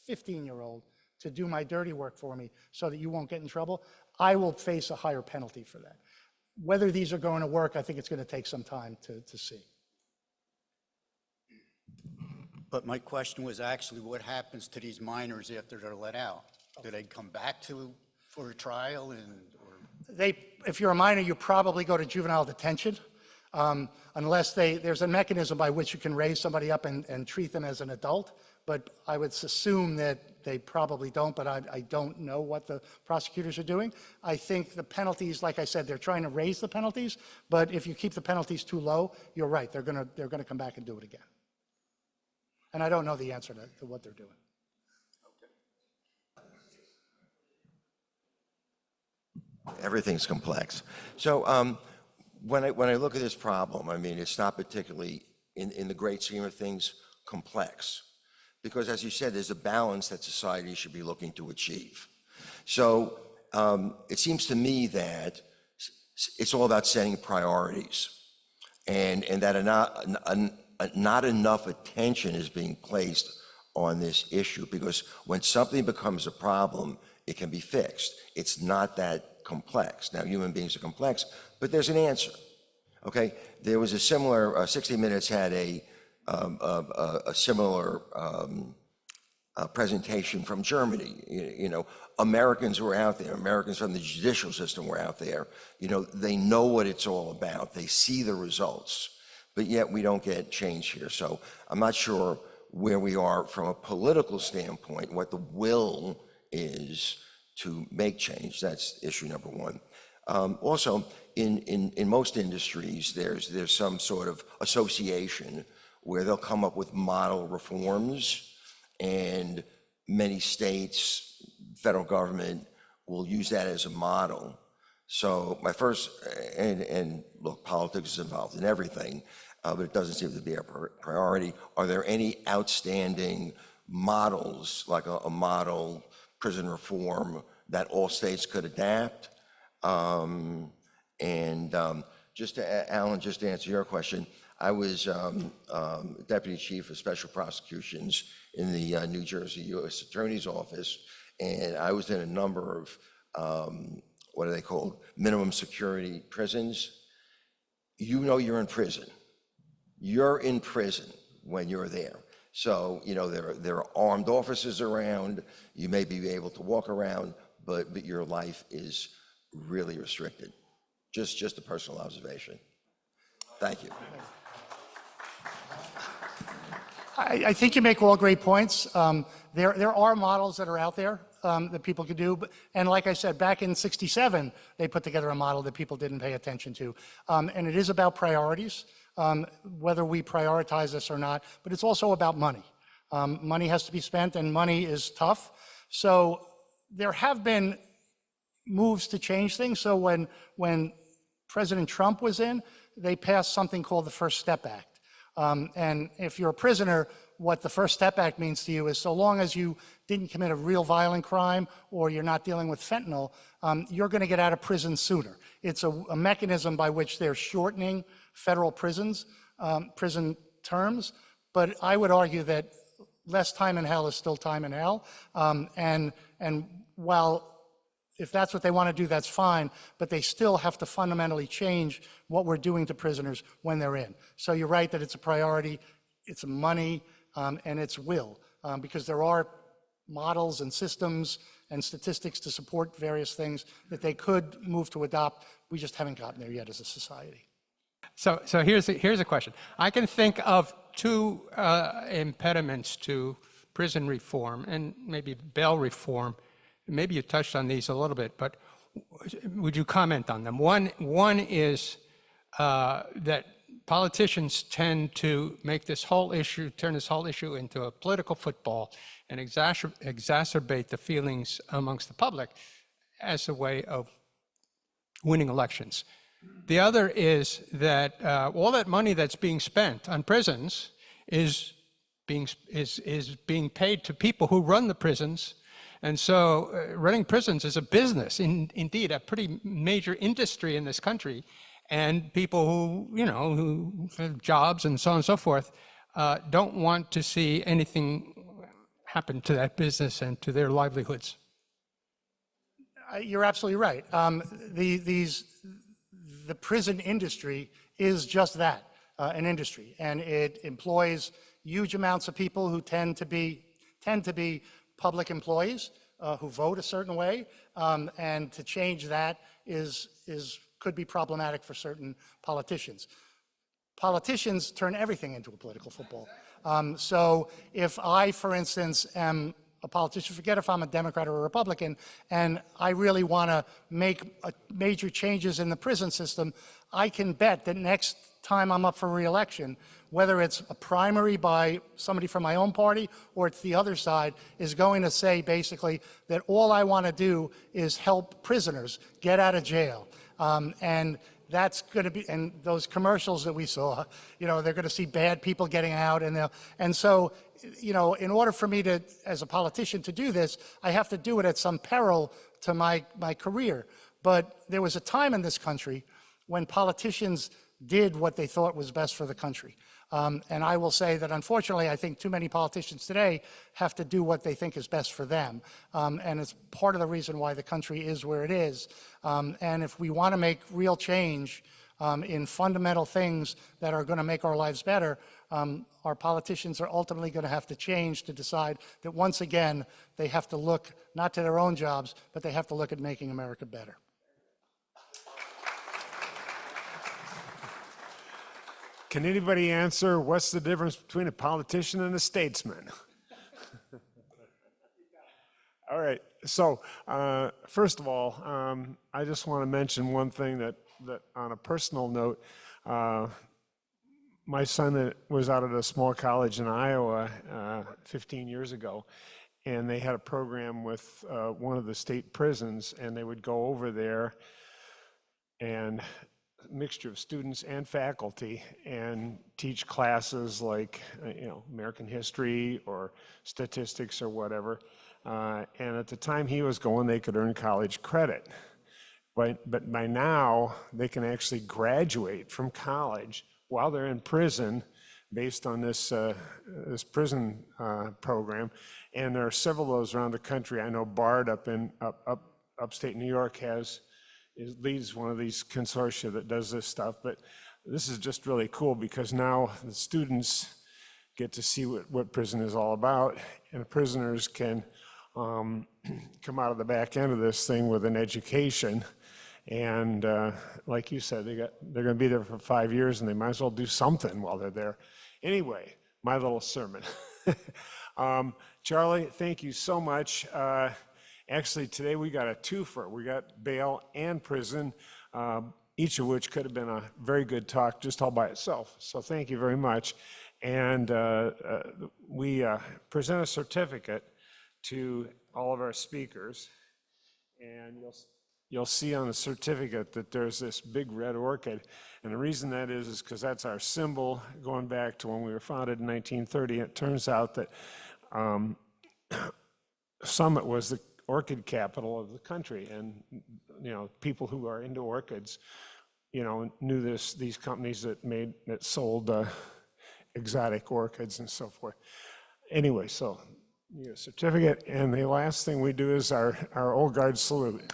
15-year-old to do my dirty work for me so that you won't get in trouble, I will face a higher penalty for that. Whether these are going to work, I think it's going to take some time to see. But my question was actually what happens to these minors after they're let out? Do they come back for a trial? If you're a minor, you probably go to juvenile detention, unless there's a mechanism by which you can raise somebody up and treat them as an adult, but I would assume that they probably don't, but I don't know what the prosecutors are doing. I think the penalties, like I said, they're trying to raise the penalties, but if you keep the penalties too low, you're right, they're gonna come back and do it again. And I don't know the answer to what they're doing. Everything's complex. So when I look at this problem, I mean, it's not particularly, in the great scheme of things, complex. Because as you said, there's a balance that society should be looking to achieve. So it seems to me that it's all about setting priorities, and that not enough attention is being placed on this issue, because when something becomes a problem, it can be fixed. It's not that complex. Now, human beings are complex, but there's an answer. Okay, there was a similar. 60 Minutes had a similar presentation from Germany. You know, Americans were out there. Americans from the judicial system were out there. You know, they know what it's all about. They see the results, but yet we don't get change here. So I'm not sure where we are from a political standpoint, what the will is to make change. That's issue number one. Also, in most industries, there's some sort of association where they'll come up with model reforms, and many states, federal government will use that as a model. So my first, and look, politics is involved in everything, but it doesn't seem to be a priority. Are there any outstanding models, like a model prison reform that all states could adapt? Just to, Alan, just to answer your question, I was Deputy Chief of Special Prosecutions in the New Jersey U.S. Attorney's Office, and I was in a number of, what are they called, minimum security prisons. You know you're in prison. You're in prison when you're there. So, you know, there are armed officers around, you may be able to walk around, but your life is really restricted. Just a personal observation. Thank you. I think you make all great points. There are models that are out there that people could do. And like I said, back in '67, they put together a model that people didn't pay attention to. And it is about priorities, whether we prioritize this or not, but it's also about money. Money has to be spent, and money is tough. So there have been moves to change things. So when President Trump was in, they passed something called the First Step Act. And if you're a prisoner, what the First Step Act means to you is so long as you didn't commit a real violent crime or you're not dealing with fentanyl, you're going to get out of prison sooner. It's a mechanism by which they're shortening federal prison terms, but I would argue that less time in hell is still time in hell. And while if that's what they want to do, that's fine, but they still have to fundamentally change what we're doing to prisoners when they're in. So you're right that it's a priority, it's money, and it's will, because there are models and systems and statistics to support various things that they could move to adopt. We just haven't gotten there yet as a society. So here's a question. I can think of two impediments to prison reform and maybe bail reform. Maybe you touched on these a little bit, but would you comment on them? One is that politicians tend to make this whole issue, turn this whole issue into a political football and exacerbate the feelings amongst the public as a way of winning elections. The other is that all that money that's being spent on prisons is being paid to people who run the prisons. And so running prisons is a business, indeed, a pretty major industry in this country. And people who, you know, who have jobs and so on and so forth, don't want to see anything happen to that business and to their livelihoods. You're absolutely right. The prison industry is just that, an industry. And it employs huge amounts of people who tend to be public employees who vote a certain way, and to change that could be problematic for certain politicians. Politicians turn everything into a political football. So if I, for instance, am a politician, forget if I'm a Democrat or a Republican, and I really want to make major changes in the prison system, I can bet that next time I'm up for re-election, whether it's a primary by somebody from my own party or it's the other side, is going to say basically that all I want to do is help prisoners get out of jail. And that's going to be, and those commercials that we saw, you know, they're going to see bad people getting out, and so, you know, in order for me to, as a politician, to do this, I have to do it at some peril to my career. But there was a time in this country when politicians did what they thought was best for the country. And I will say that, unfortunately, I think too many politicians today have to do what they think is best for them. And it's part of the reason why the country is where it is. And if we want to make real change in fundamental things that are going to make our lives better, our politicians are ultimately going to have to change to decide that once again, they have to look not to their own jobs, but they have to look at making America better. Can anybody answer what's the difference between a politician and a statesman? All right, so first of all, I just want to mention one thing that on a personal note, my son was out at a small college in Iowa 15 years ago, and they had a program with one of the state prisons, and they would go over there and mixture of students and faculty and teach classes like, you know, American history or statistics or whatever. And at the time he was going, they could earn college credit. But by now, they can actually graduate from college while they're in prison based on this prison program. And there are several of those around the country. I know Bard upstate New York leads one of these consortia that does this stuff, but this is just really cool because now the students get to see what prison is all about, and the prisoners can come out of the back end of this thing with an education. And like you said, they're going to be there for 5 years, and they might as well do something while they're there. Anyway, my little sermon. Charlie, thank you so much. Actually, today we got a twofer. We got bail and prison, each of which could have been a very good talk just all by itself. So thank you very much. And we present a certificate to all of our speakers. And you'll see on the certificate that there's this big red orchid. And the reason that is because that's our symbol going back to when we were founded in 1930. It turns out that Summit was the orchid capital of the country, and you know, people who are into orchids, you know, knew these companies that sold exotic orchids and so forth. Anyway, so you get a certificate, and the last thing we do is our Old Guard salute.